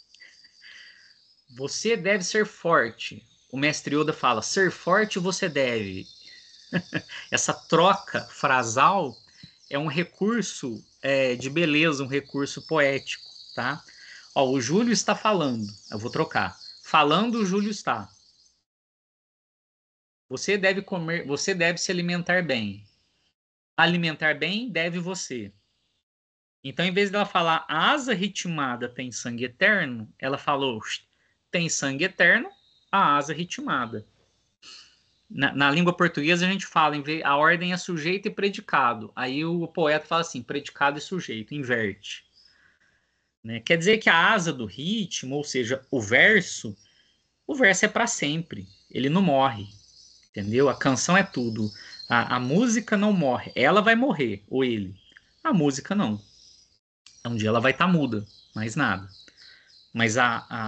Você deve ser forte. O mestre Yoda fala: ser forte você deve. Essa troca frasal é um recurso de beleza, um recurso poético, tá? Ó, o Júlio está falando. Eu vou trocar. Falando, o Júlio está. Você deve comer, você deve se alimentar bem. Alimentar bem deve você. Então, em vez dela falar asa ritmada tem sangue eterno, ela falou tem sangue eterno, a asa ritmada. Na língua portuguesa a gente fala, a ordem é sujeito e predicado. Aí o poeta fala assim, predicado e sujeito, inverte. Né? Quer dizer que a asa do ritmo, ou seja, o verso é para sempre. Ele não morre. Entendeu? A canção é tudo. A música não morre. Ela vai morrer, ou ele. A música não. Um dia ela vai estar muda, mais nada. Mas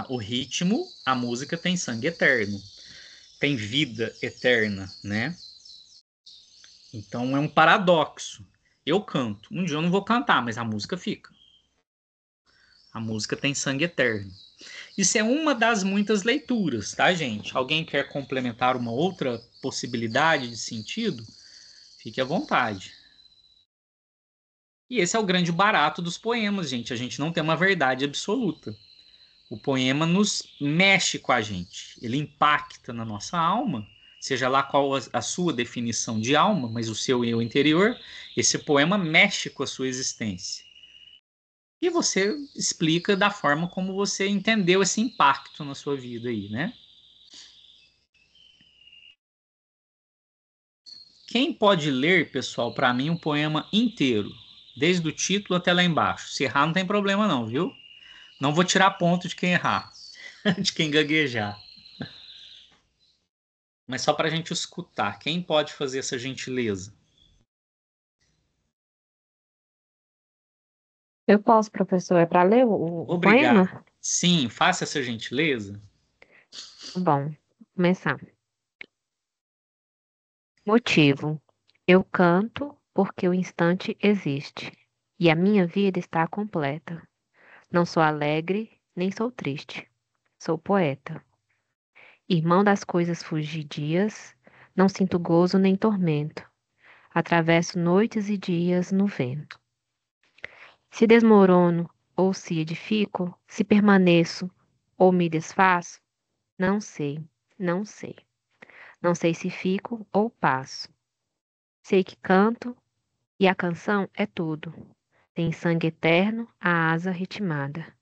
o ritmo, a música tem sangue eterno. Tem vida eterna, né? Então é um paradoxo. Eu canto. Um dia eu não vou cantar, mas a música fica. A música tem sangue eterno. Isso é uma das muitas leituras, tá, gente? Alguém quer complementar uma outra possibilidade de sentido? Fique à vontade. E esse é o grande barato dos poemas, gente. A gente não tem uma verdade absoluta. O poema nos mexe com a gente. Ele impacta na nossa alma, seja lá qual a sua definição de alma, mas o seu eu interior, esse poema mexe com a sua existência. E você explica da forma como você entendeu esse impacto na sua vida aí, né? Quem pode ler, pessoal, para mim, um poema inteiro, desde o título até lá embaixo? Se errar, não tem problema não, viu? Não vou tirar ponto de quem errar, de quem gaguejar. Mas só para a gente escutar. Quem pode fazer essa gentileza? Eu posso, professor. É para ler o Obrigado. poema? Sim, faça essa gentileza. Bom, vou começar. Motivo. Eu canto porque o instante existe e a minha vida está completa. Não sou alegre, nem sou triste. Sou poeta. Irmão das coisas fugidias, não sinto gozo nem tormento. Atravesso noites e dias no vento. Se desmorono ou se edifico, se permaneço ou me desfaço, não sei, não sei. Não sei se fico ou passo. Sei que canto e a canção é tudo. Tem sangue eterno, a asa ritmada.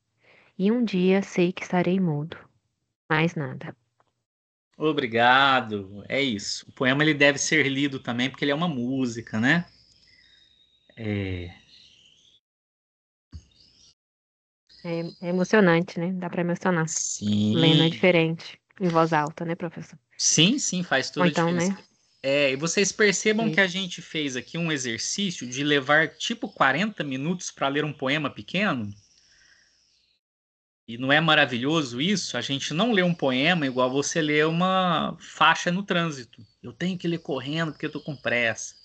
E um dia sei que estarei mudo. Mais nada. Obrigado. É isso. O poema ele deve ser lido também porque ele é uma música, né? É emocionante, né? Dá para emocionar. Lendo é Sim, diferente. Em voz alta, né, professor? sim, sim, faz Ou toda a então, diferença. né? E vocês percebam que a Isso. gente fez aqui um exercício de levar tipo 40 minutos para ler um poema pequeno. E não é maravilhoso isso? A gente não lê um poema igual você lê uma faixa no trânsito. Eu tenho que ler correndo porque eu tô com pressa.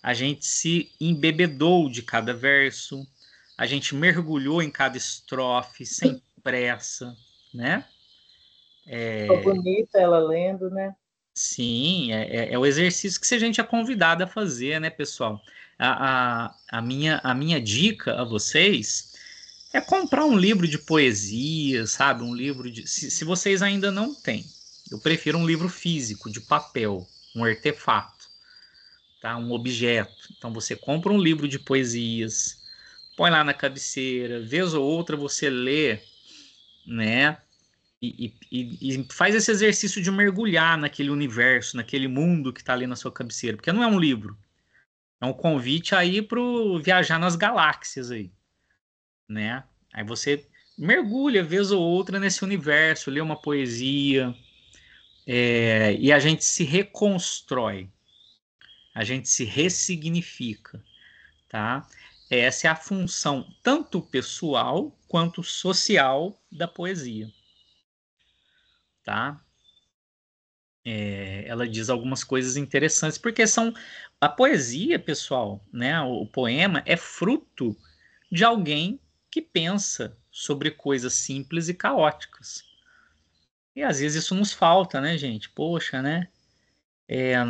A gente se embebedou de cada verso, a gente mergulhou em cada estrofe sem pressa, né? Ficou bonita ela lendo, né? Sim, é o exercício que a gente é convidado a fazer, né, pessoal? A minha dica a vocês é comprar um livro de poesia, sabe? Um livro de. Se vocês ainda não têm, eu prefiro um livro físico, de papel, um artefato, tá? Um objeto. Então você compra um livro de poesias, põe lá na cabeceira, vez ou outra você lê, né? E faz esse exercício de mergulhar naquele universo, naquele mundo que está ali na sua cabeceira, porque não é um livro, é um convite aí para viajar nas galáxias aí, né? Aí você mergulha vez ou outra nesse universo, lê uma poesia, e a gente se reconstrói, a gente se ressignifica, tá? Essa é a função tanto pessoal quanto social da poesia, tá? Ela diz algumas coisas interessantes, porque são a poesia, pessoal, né? O poema é fruto de alguém que pensa sobre coisas simples e caóticas. E às vezes isso nos falta, né, gente? Poxa, né?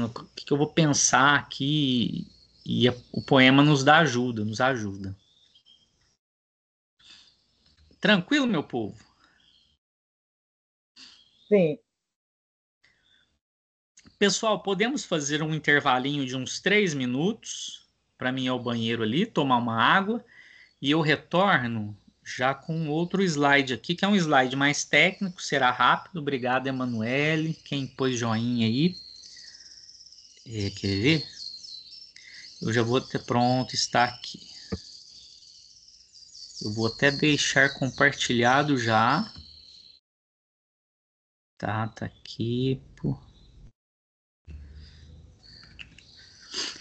O que eu vou pensar aqui? E o poema nos dá ajuda, nos ajuda. Tranquilo, meu povo? Sim. Pessoal, podemos fazer um intervalinho de uns 3 minutos para mim ir ao banheiro ali, tomar uma água. E eu retorno já com outro slide aqui, que é um slide mais técnico, será rápido. Obrigado, Emanuele. Quem pôs joinha aí? Quer ver? Eu já vou ter pronto, está aqui. Eu vou até deixar compartilhado já. Tá aqui.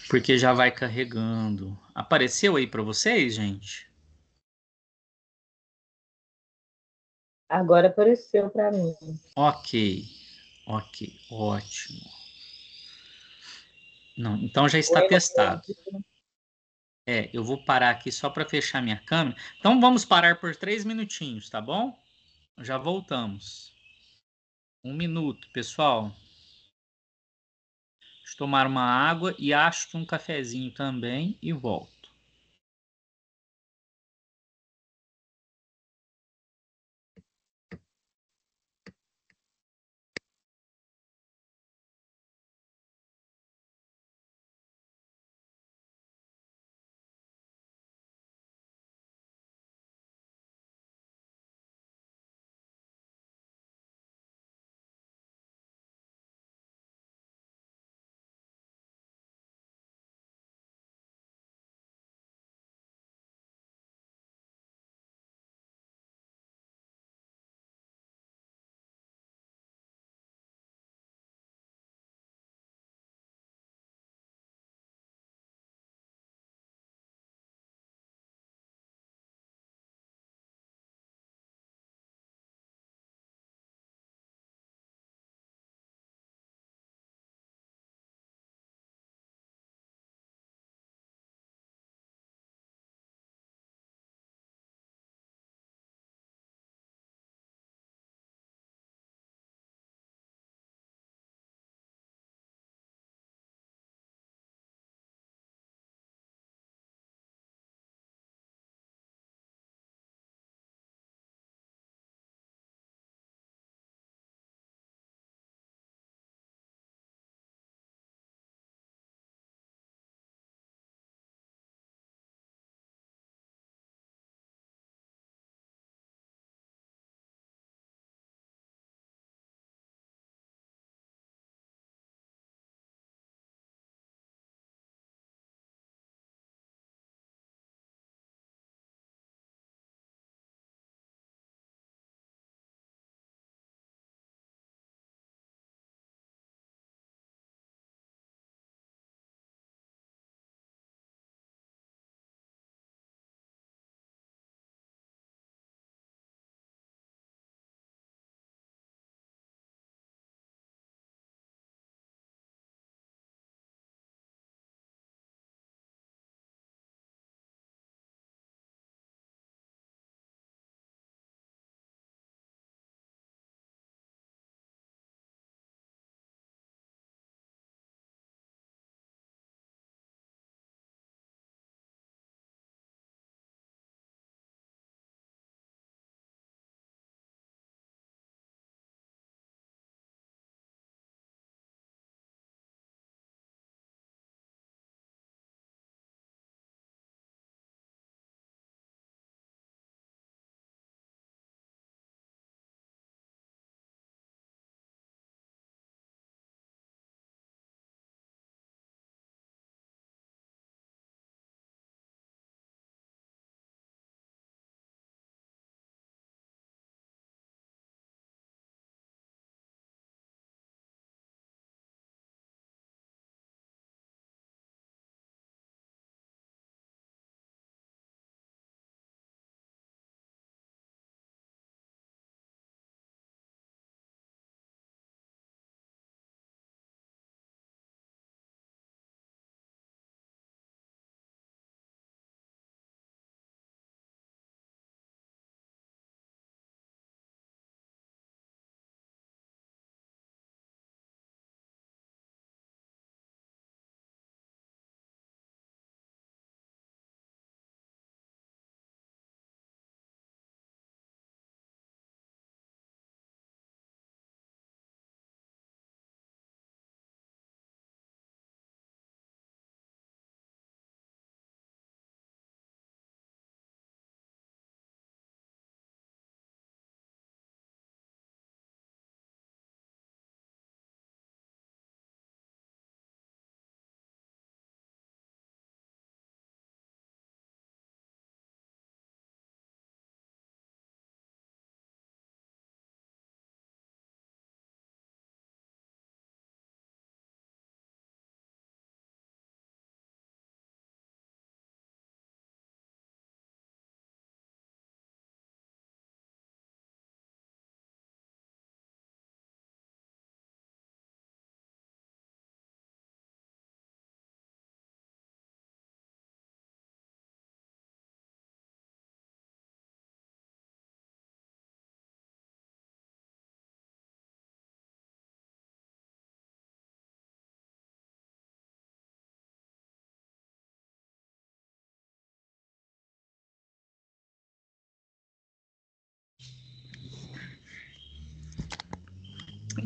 Porque já vai carregando. Apareceu aí para vocês, gente? Agora apareceu para mim. Ok, ótimo. Não, então já está Poema testado. Eu vou parar aqui só para fechar minha câmera. Então vamos parar por 3 minutinhos, tá bom? Já voltamos. 1 minuto, pessoal. Deixa eu tomar uma água e acho que um cafezinho também e volto.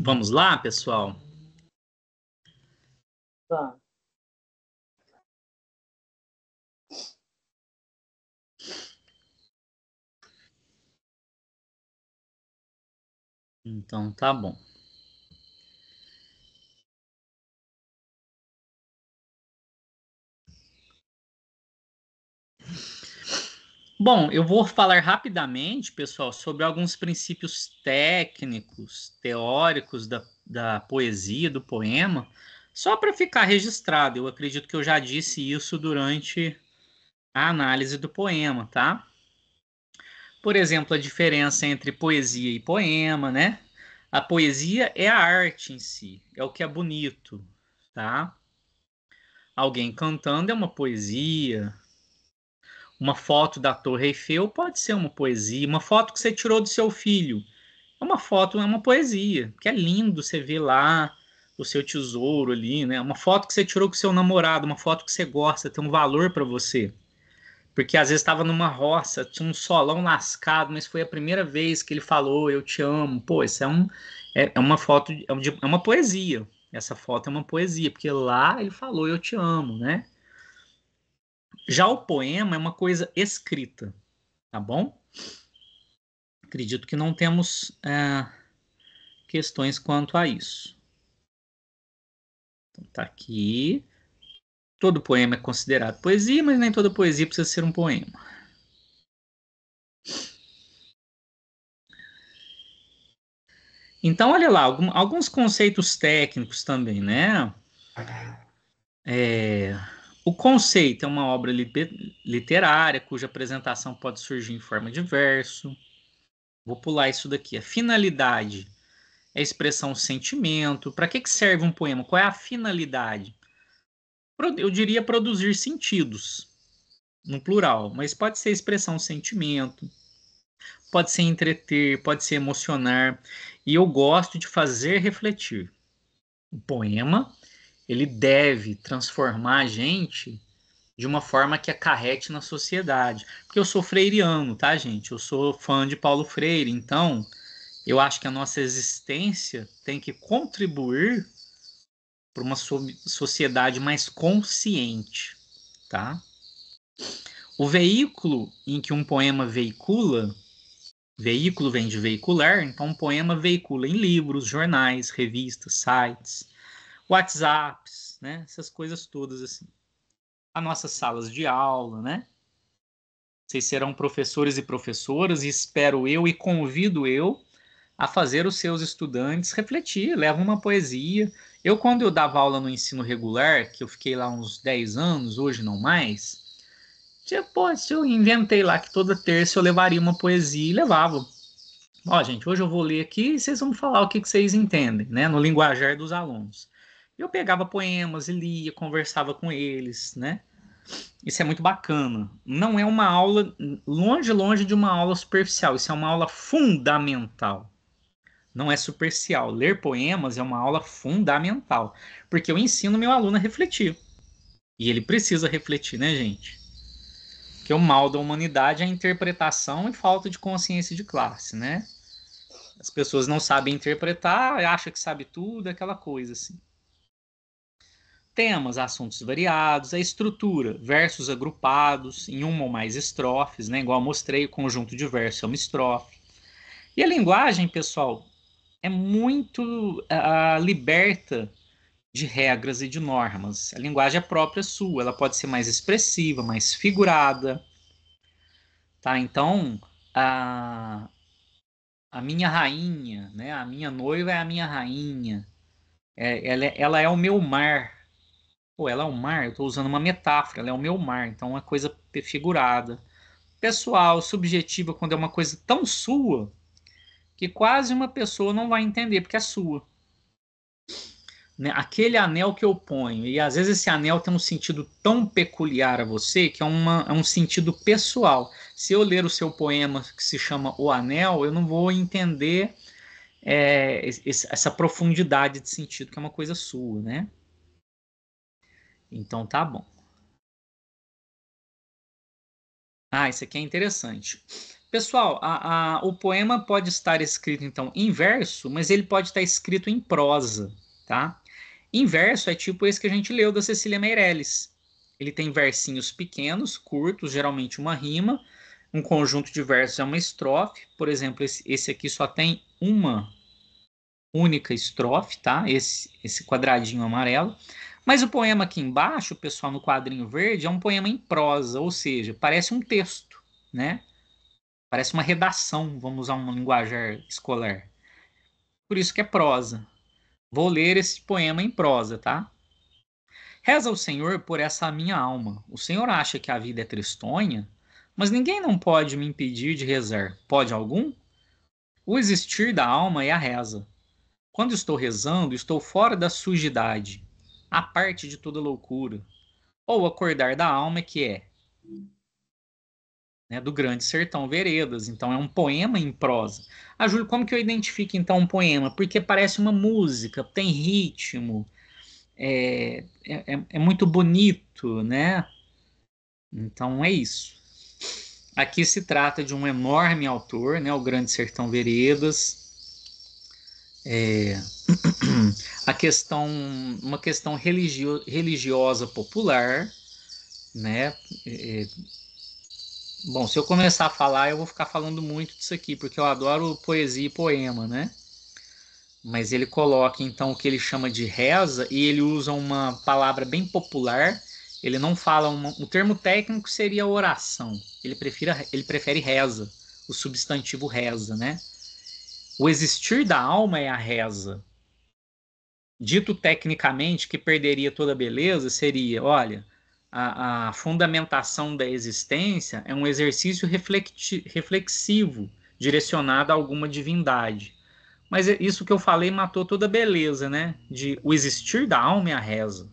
Vamos lá, pessoal? Tá. Então, tá bom. Bom, eu vou falar rapidamente, pessoal, sobre alguns princípios técnicos, teóricos da poesia, do poema, só para ficar registrado. Eu acredito que eu já disse isso durante a análise do poema, tá? Por exemplo, a diferença entre poesia e poema, né? A poesia é a arte em si, é o que é bonito, tá? Alguém cantando é uma poesia. Uma foto da Torre Eiffel pode ser uma poesia. Uma foto que você tirou do seu filho é uma foto, é uma poesia. Que é lindo você ver lá o seu tesouro ali, né? Uma foto que você tirou com seu namorado, uma foto que você gosta, tem um valor para você. Porque às vezes estava numa roça, tinha um solão lascado, mas foi a primeira vez que ele falou eu te amo. Pô, isso é uma foto, é uma poesia. Essa foto é uma poesia, porque lá ele falou eu te amo, né? Já o poema é uma coisa escrita, tá bom? Acredito que não temos questões quanto a isso. Então, tá aqui. Todo poema é considerado poesia, mas nem toda poesia precisa ser um poema. Então, olha lá, alguns conceitos técnicos também, né? O conceito é uma obra literária cuja apresentação pode surgir em forma de verso. Vou pular isso daqui. A finalidade é a expressão sentimento. Para que serve um poema? Qual é a finalidade? Eu diria produzir sentidos, no plural, mas pode ser expressão sentimento, pode ser entreter, pode ser emocionar. E eu gosto de fazer refletir. O poema, ele deve transformar a gente de uma forma que acarrete na sociedade. Porque eu sou freiriano, tá, gente? Eu sou fã de Paulo Freire, então eu acho que a nossa existência tem que contribuir para uma sociedade mais consciente, tá? O veículo em que um poema veicula, veículo vem de veicular, então um poema veicula em livros, jornais, revistas, sites, WhatsApps, né? Essas coisas todas assim. As nossas salas de aula, né? Vocês serão professores e professoras e espero eu e convido eu a fazer os seus estudantes refletir, leva uma poesia. Eu, quando eu dava aula no ensino regular, que eu fiquei lá uns 10 anos, hoje não mais, depois eu inventei lá que toda terça eu levaria uma poesia e levava. Ó, gente, hoje eu vou ler aqui e vocês vão falar o que vocês entendem, né, no linguajar dos alunos. Eu pegava poemas e lia, conversava com eles, né? Isso é muito bacana. Não é uma aula, longe, longe de uma aula superficial. Isso é uma aula fundamental. Não é superficial. Ler poemas é uma aula fundamental. Porque eu ensino meu aluno a refletir. E ele precisa refletir, né, gente? Porque o mal da humanidade é a interpretação e falta de consciência de classe, né? As pessoas não sabem interpretar, acham que sabe tudo, aquela coisa assim. Temas, assuntos variados, a estrutura, versos agrupados em uma ou mais estrofes, né? Igual eu mostrei, o conjunto de versos é uma estrofe. E a linguagem, pessoal, é muito liberta de regras e de normas. A linguagem é própria sua, ela pode ser mais expressiva, mais figurada, tá? Então, a, a minha rainha, né? A minha noiva é a minha rainha. Ela é o meu mar. Pô, ela é o mar, eu estou usando uma metáfora, ela é o meu mar, então é uma coisa figurada. Pessoal, subjetiva, quando é uma coisa tão sua, que quase uma pessoa não vai entender, porque é sua. Né? Aquele anel que eu ponho, e às vezes esse anel tem um sentido tão peculiar a você, que é um sentido pessoal. Se eu ler o seu poema que se chama O Anel, eu não vou entender essa profundidade de sentido, que é uma coisa sua, né? Então tá bom. Ah, isso aqui é interessante. Pessoal, o poema pode estar escrito, então, em verso, mas ele pode estar escrito em prosa, tá? Em verso é tipo esse que a gente leu da Cecília Meirelles. Ele tem versinhos pequenos, curtos, geralmente uma rima. Um conjunto de versos é uma estrofe. Por exemplo, esse aqui só tem uma única estrofe, tá? Esse quadradinho amarelo. Mas o poema aqui embaixo, pessoal, no quadrinho verde, é um poema em prosa, ou seja, parece um texto, né? Parece uma redação, vamos usar um linguajar escolar. Por isso que é prosa. Vou ler esse poema em prosa, tá? Reza ao Senhor por essa minha alma. O Senhor acha que a vida é tristonha? Mas ninguém não pode me impedir de rezar. Pode algum? O existir da alma é a reza. Quando estou rezando, estou fora da sujidade, à parte de toda loucura. Ou acordar da alma é que é, né, do Grande Sertão Veredas. Então é um poema em prosa. Ah, Júlio, como que eu identifico então um poema? Porque parece uma música, tem ritmo, é muito bonito, né? Então é isso. Aqui se trata de um enorme autor, né, o Grande Sertão Veredas. Uma questão religiosa popular, né? Bom, se eu começar a falar, eu vou ficar falando muito disso aqui, porque eu adoro poesia e poema, né? Mas ele coloca então o que ele chama de reza e ele usa uma palavra bem popular. Ele não fala o termo técnico seria oração. Ele prefere reza, o substantivo reza, né? O existir da alma é a reza. Dito tecnicamente, que perderia toda a beleza, seria, olha, a fundamentação da existência é um exercício reflexivo, direcionado a alguma divindade. Mas isso que eu falei matou toda a beleza, né? O existir da alma é a reza.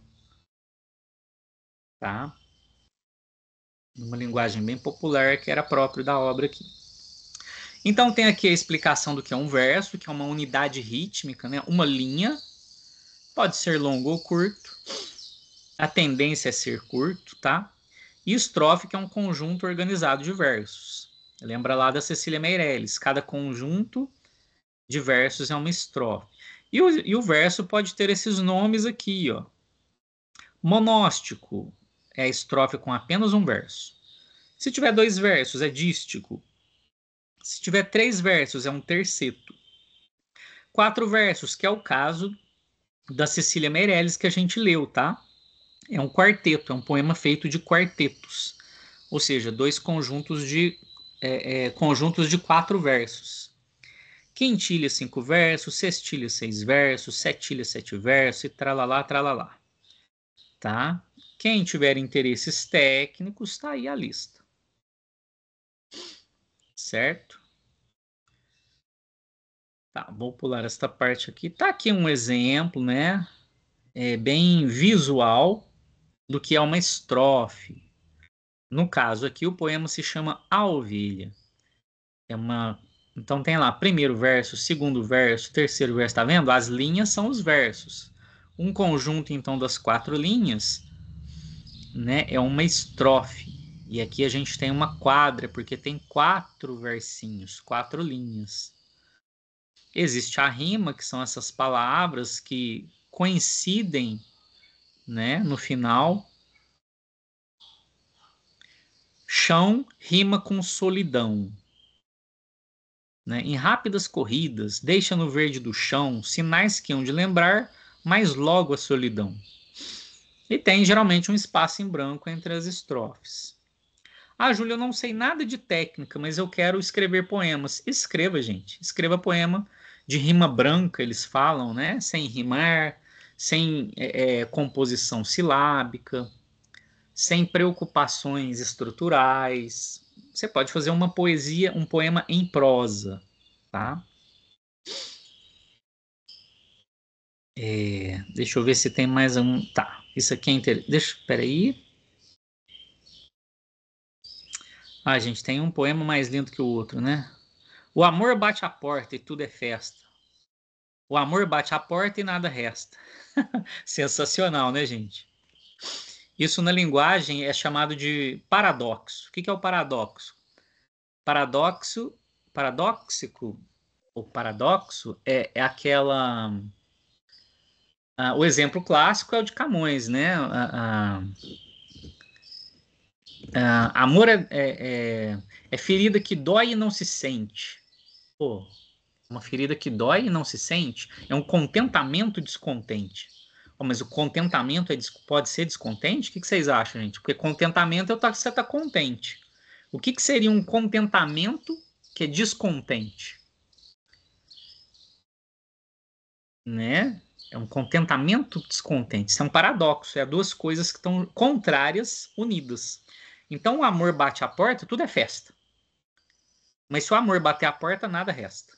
Tá? Numa linguagem bem popular que era próprio da obra aqui. Então tem aqui a explicação do que é um verso, que é uma unidade rítmica, né? Uma linha, pode ser longo ou curto. A tendência é ser curto, tá? E estrofe, que é um conjunto organizado de versos. Lembra lá da Cecília Meirelles, cada conjunto de versos é uma estrofe. E o verso pode ter esses nomes aqui, ó. Monóstico é a estrofe com apenas um verso. Se tiver 2 versos, é dístico. Se tiver 3 versos, é um terceto. 4 versos, que é o caso da Cecília Meirelles que a gente leu, tá? É um quarteto, é um poema feito de quartetos. Ou seja, 2 conjuntos de 4 versos. Quintilha 5 versos, sextilha 6 versos, setilha 7 versos e tralalá, tralalá. Tá? Quem tiver interesses técnicos, está aí a lista. Certo? Tá, vou pular esta parte aqui. Tá aqui um exemplo, né? Bem visual do que é uma estrofe. No caso aqui, o poema se chama A Ovelha. Então tem lá primeiro verso, segundo verso, terceiro verso, tá vendo? As linhas são os versos. Um conjunto, então, das 4 linhas, né, é uma estrofe. E aqui a gente tem uma quadra, porque tem 4 versinhos, 4 linhas. Existe a rima, que são essas palavras que coincidem, né, no final. Chão rima com solidão. Né? Em rápidas corridas, deixa no verde do chão sinais que hão de lembrar mais logo a solidão. E tem geralmente um espaço em branco entre as estrofes. Ah, Júlia, eu não sei nada de técnica, mas eu quero escrever poemas. Escreva, gente. Escreva poema de rima branca, eles falam, né? Sem rimar, sem composição silábica, sem preocupações estruturais. Você pode fazer uma poesia, um poema em prosa, tá? Deixa eu ver se tem mais um. Tá, isso aqui é interessante. Espera aí. Ah, gente, tem um poema mais lindo que o outro, né? O amor bate a porta e tudo é festa. O amor bate a porta e nada resta. Sensacional, né, gente? Isso na linguagem é chamado de paradoxo. O que é o paradoxo? Paradóxico, o paradoxo é aquela... o exemplo clássico é o de Camões, né? Amor é ferida que dói e não se sente. Pô, uma ferida que dói e não se sente é um contentamento descontente. Mas o contentamento pode ser descontente? O que vocês acham, gente? Porque contentamento você está contente. O que seria um contentamento que é descontente? Né? É um contentamento descontente. Isso é um paradoxo. É duas coisas que estão contrárias, unidas. Então, o amor bate a porta, tudo é festa. Mas se o amor bater a porta, nada resta.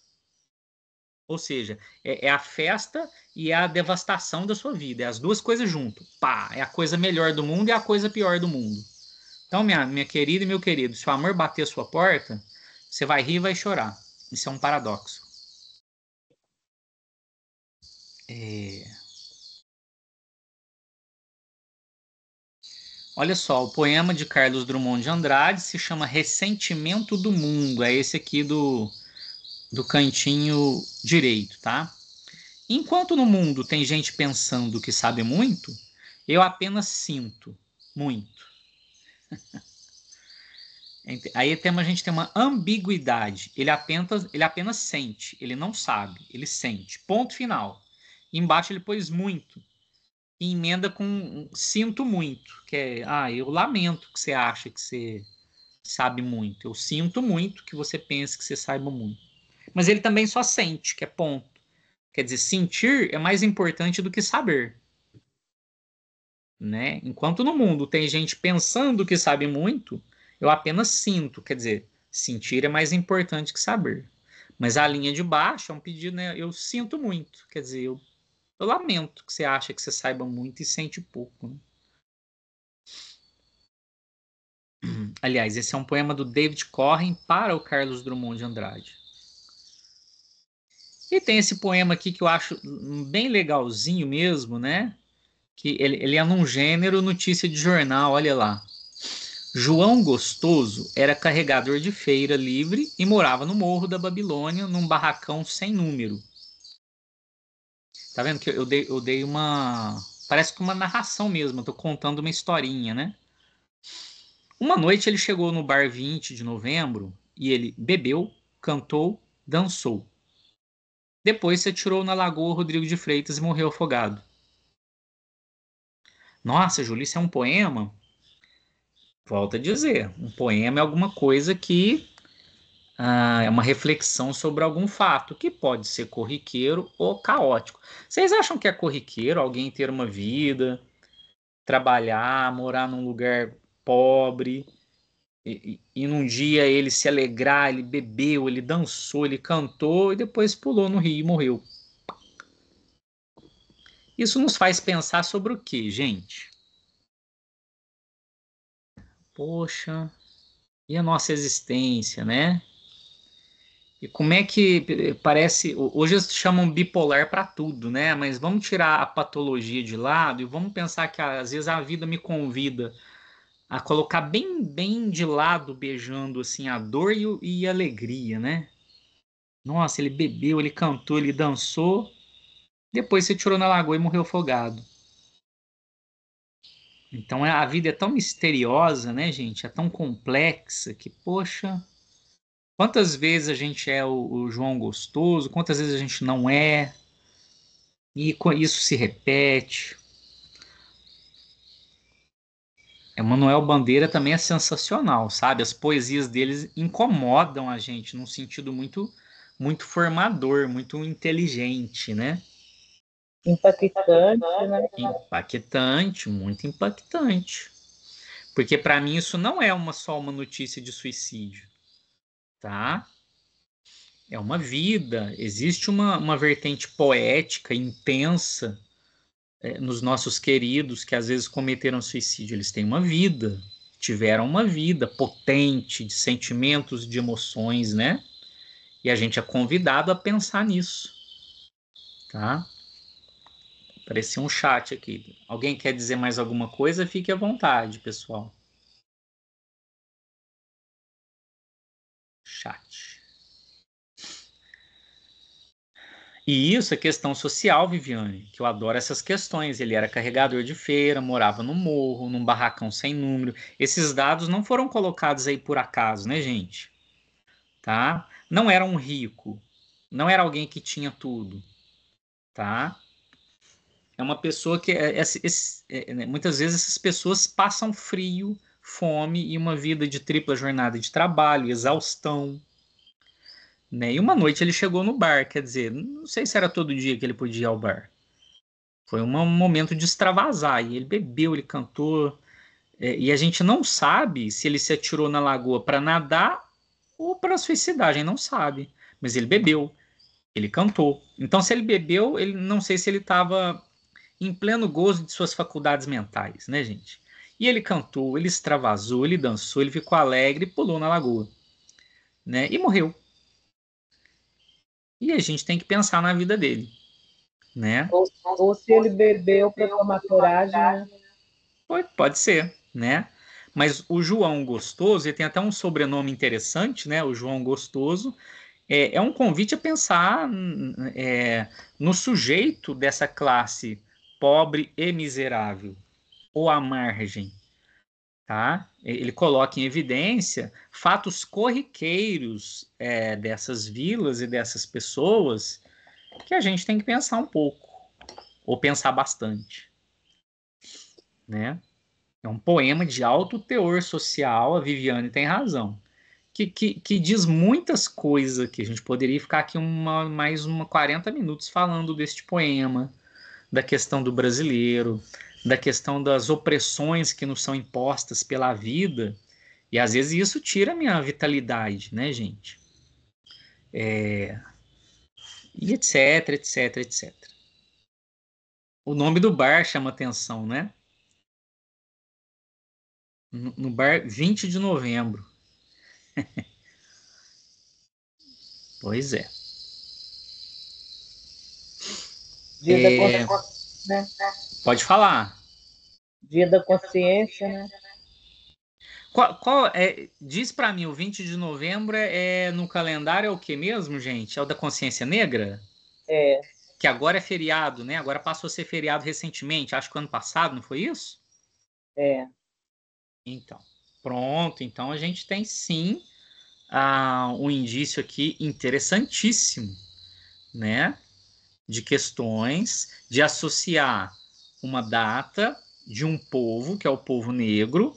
Ou seja, é a festa e a devastação da sua vida. É as duas coisas junto. Pá, é a coisa melhor do mundo e a coisa pior do mundo. Então, minha querida e meu querido, se o amor bater a sua porta, você vai rir e vai chorar. Isso é um paradoxo. Olha só, o poema de Carlos Drummond de Andrade se chama Ressentimento do Mundo. É esse aqui do cantinho direito, tá? Enquanto no mundo tem gente pensando que sabe muito, eu apenas sinto muito. Aí a gente tem uma ambiguidade. Ele apenas sente, ele não sabe, ele sente. Ponto final. Embaixo ele pôs muito. E emenda com sinto muito, que é, eu lamento que você acha que você sabe muito. Eu sinto muito que você pense que você saiba muito. Mas ele também só sente, que é ponto. Quer dizer, sentir é mais importante do que saber. Né? Enquanto no mundo tem gente pensando que sabe muito, eu apenas sinto. Quer dizer, sentir é mais importante que saber. Mas a linha de baixo é um pedido, né? Eu sinto muito. Quer dizer, eu lamento que você acha que você saiba muito e sente pouco. Né? Aliás, esse é um poema do David Corren para o Carlos Drummond de Andrade. E tem esse poema aqui que eu acho bem legalzinho mesmo, né? Que ele é num gênero notícia de jornal, olha lá. João Gostoso era carregador de feira livre e morava no Morro da Babilônia, num barracão sem número. Tá vendo que eu dei uma... Parece que uma narração mesmo, eu tô contando uma historinha, né? Uma noite ele chegou no bar 20 de novembro e ele bebeu, cantou, dançou. Depois se atirou na Lagoa Rodrigo de Freitas e morreu afogado. Nossa, Júlio, isso é um poema? Volto a dizer, um poema é alguma coisa que é uma reflexão sobre algum fato, que pode ser corriqueiro ou caótico. Vocês acham que é corriqueiro alguém ter uma vida, trabalhar, morar num lugar pobre, e num dia ele se alegrar, ele bebeu, ele dançou, ele cantou e depois pulou no rio e morreu? Isso nos faz pensar sobre o quê, gente? Poxa, e a nossa existência, né? E como é que parece... Hoje eles chamam bipolar para tudo, né? Mas vamos tirar a patologia de lado e vamos pensar que às vezes a vida me convida a colocar bem, bem de lado, beijando assim a dor e a alegria, né? Nossa, ele bebeu, ele cantou, ele dançou, depois se tirou na lagoa e morreu afogado. Então a vida é tão misteriosa, né, gente? É tão complexa que, poxa, quantas vezes a gente é o João Gostoso, quantas vezes a gente não é, e isso se repete. Emanuel Bandeira também é sensacional, sabe? As poesias deles incomodam a gente num sentido muito, muito formador, muito inteligente, né? Impactante, né? Impactante, muito impactante. Porque para mim isso não é só uma notícia de suicídio, tá? É uma vida, existe uma vertente poética intensa nos nossos queridos que às vezes cometeram suicídio. Eles têm uma vida, tiveram uma vida potente de sentimentos, de emoções, né? E a gente é convidado a pensar nisso, tá? Apareceu um chat aqui. Alguém quer dizer mais alguma coisa? Fique à vontade, pessoal. E isso é questão social, Viviane, que eu adoro essas questões. Ele era carregador de feira, morava no morro, num barracão sem número. Esses dados não foram colocados aí por acaso, né, gente? Tá? Não era um rico, não era alguém que tinha tudo, tá? É uma pessoa que né, muitas vezes essas pessoas passam frio, fome e uma vida de tripla jornada de trabalho, exaustão, né? E uma noite ele chegou no bar, quer dizer, não sei se era todo dia que ele podia ir ao bar. Foi um momento de extravasar. E ele bebeu, ele cantou. E a gente não sabe se ele se atirou na lagoa para nadar ou para suicidar. A gente não sabe. Mas ele bebeu, ele cantou. Então, se ele bebeu, ele não sei se ele estava em pleno gozo de suas faculdades mentais, né, gente? E ele cantou, ele extravasou, ele dançou, ele ficou alegre e pulou na lagoa, né? E morreu. E a gente tem que pensar na vida dele, né? Ou se ele bebeu para tomar coragem, né? Pode ser, né? Mas o João Gostoso, ele tem até um sobrenome interessante, né? O João Gostoso é um convite a pensar no sujeito dessa classe pobre e miserável, ou à margem, tá? Ele coloca em evidência fatos corriqueiros dessas vilas e dessas pessoas que a gente tem que pensar um pouco, ou pensar bastante, né? É um poema de alto teor social, a Viviane tem razão, que diz muitas coisas aqui. A gente poderia ficar aqui mais 40 minutos falando deste poema, da questão do brasileiro, da questão das opressões que nos são impostas pela vida, e às vezes isso tira a minha vitalidade, né, gente? E etc, etc, etc. O nome do bar chama atenção, né? No bar 20 de novembro. Pois é. Dia da consciência, né? Pode falar. Dia da consciência, né? Diz para mim, o 20 de novembro no calendário é o que mesmo, gente? É o da consciência negra? É. Que agora é feriado, né? Agora passou a ser feriado recentemente, acho que ano passado, não foi isso? É. Então, pronto. Então a gente tem sim um indício aqui interessantíssimo, né? De questões de associar uma data de um povo, que é o povo negro,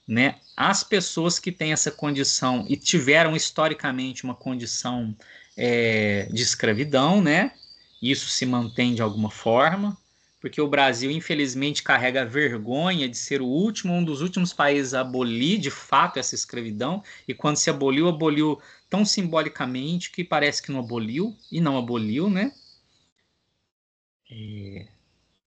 né? As pessoas que têm essa condição e tiveram historicamente uma condição de escravidão, né? Isso se mantém de alguma forma, porque o Brasil, infelizmente, carrega a vergonha de ser um dos últimos países a abolir de fato essa escravidão, e quando se aboliu, aboliu tão simbolicamente que parece que não aboliu, e não aboliu, né?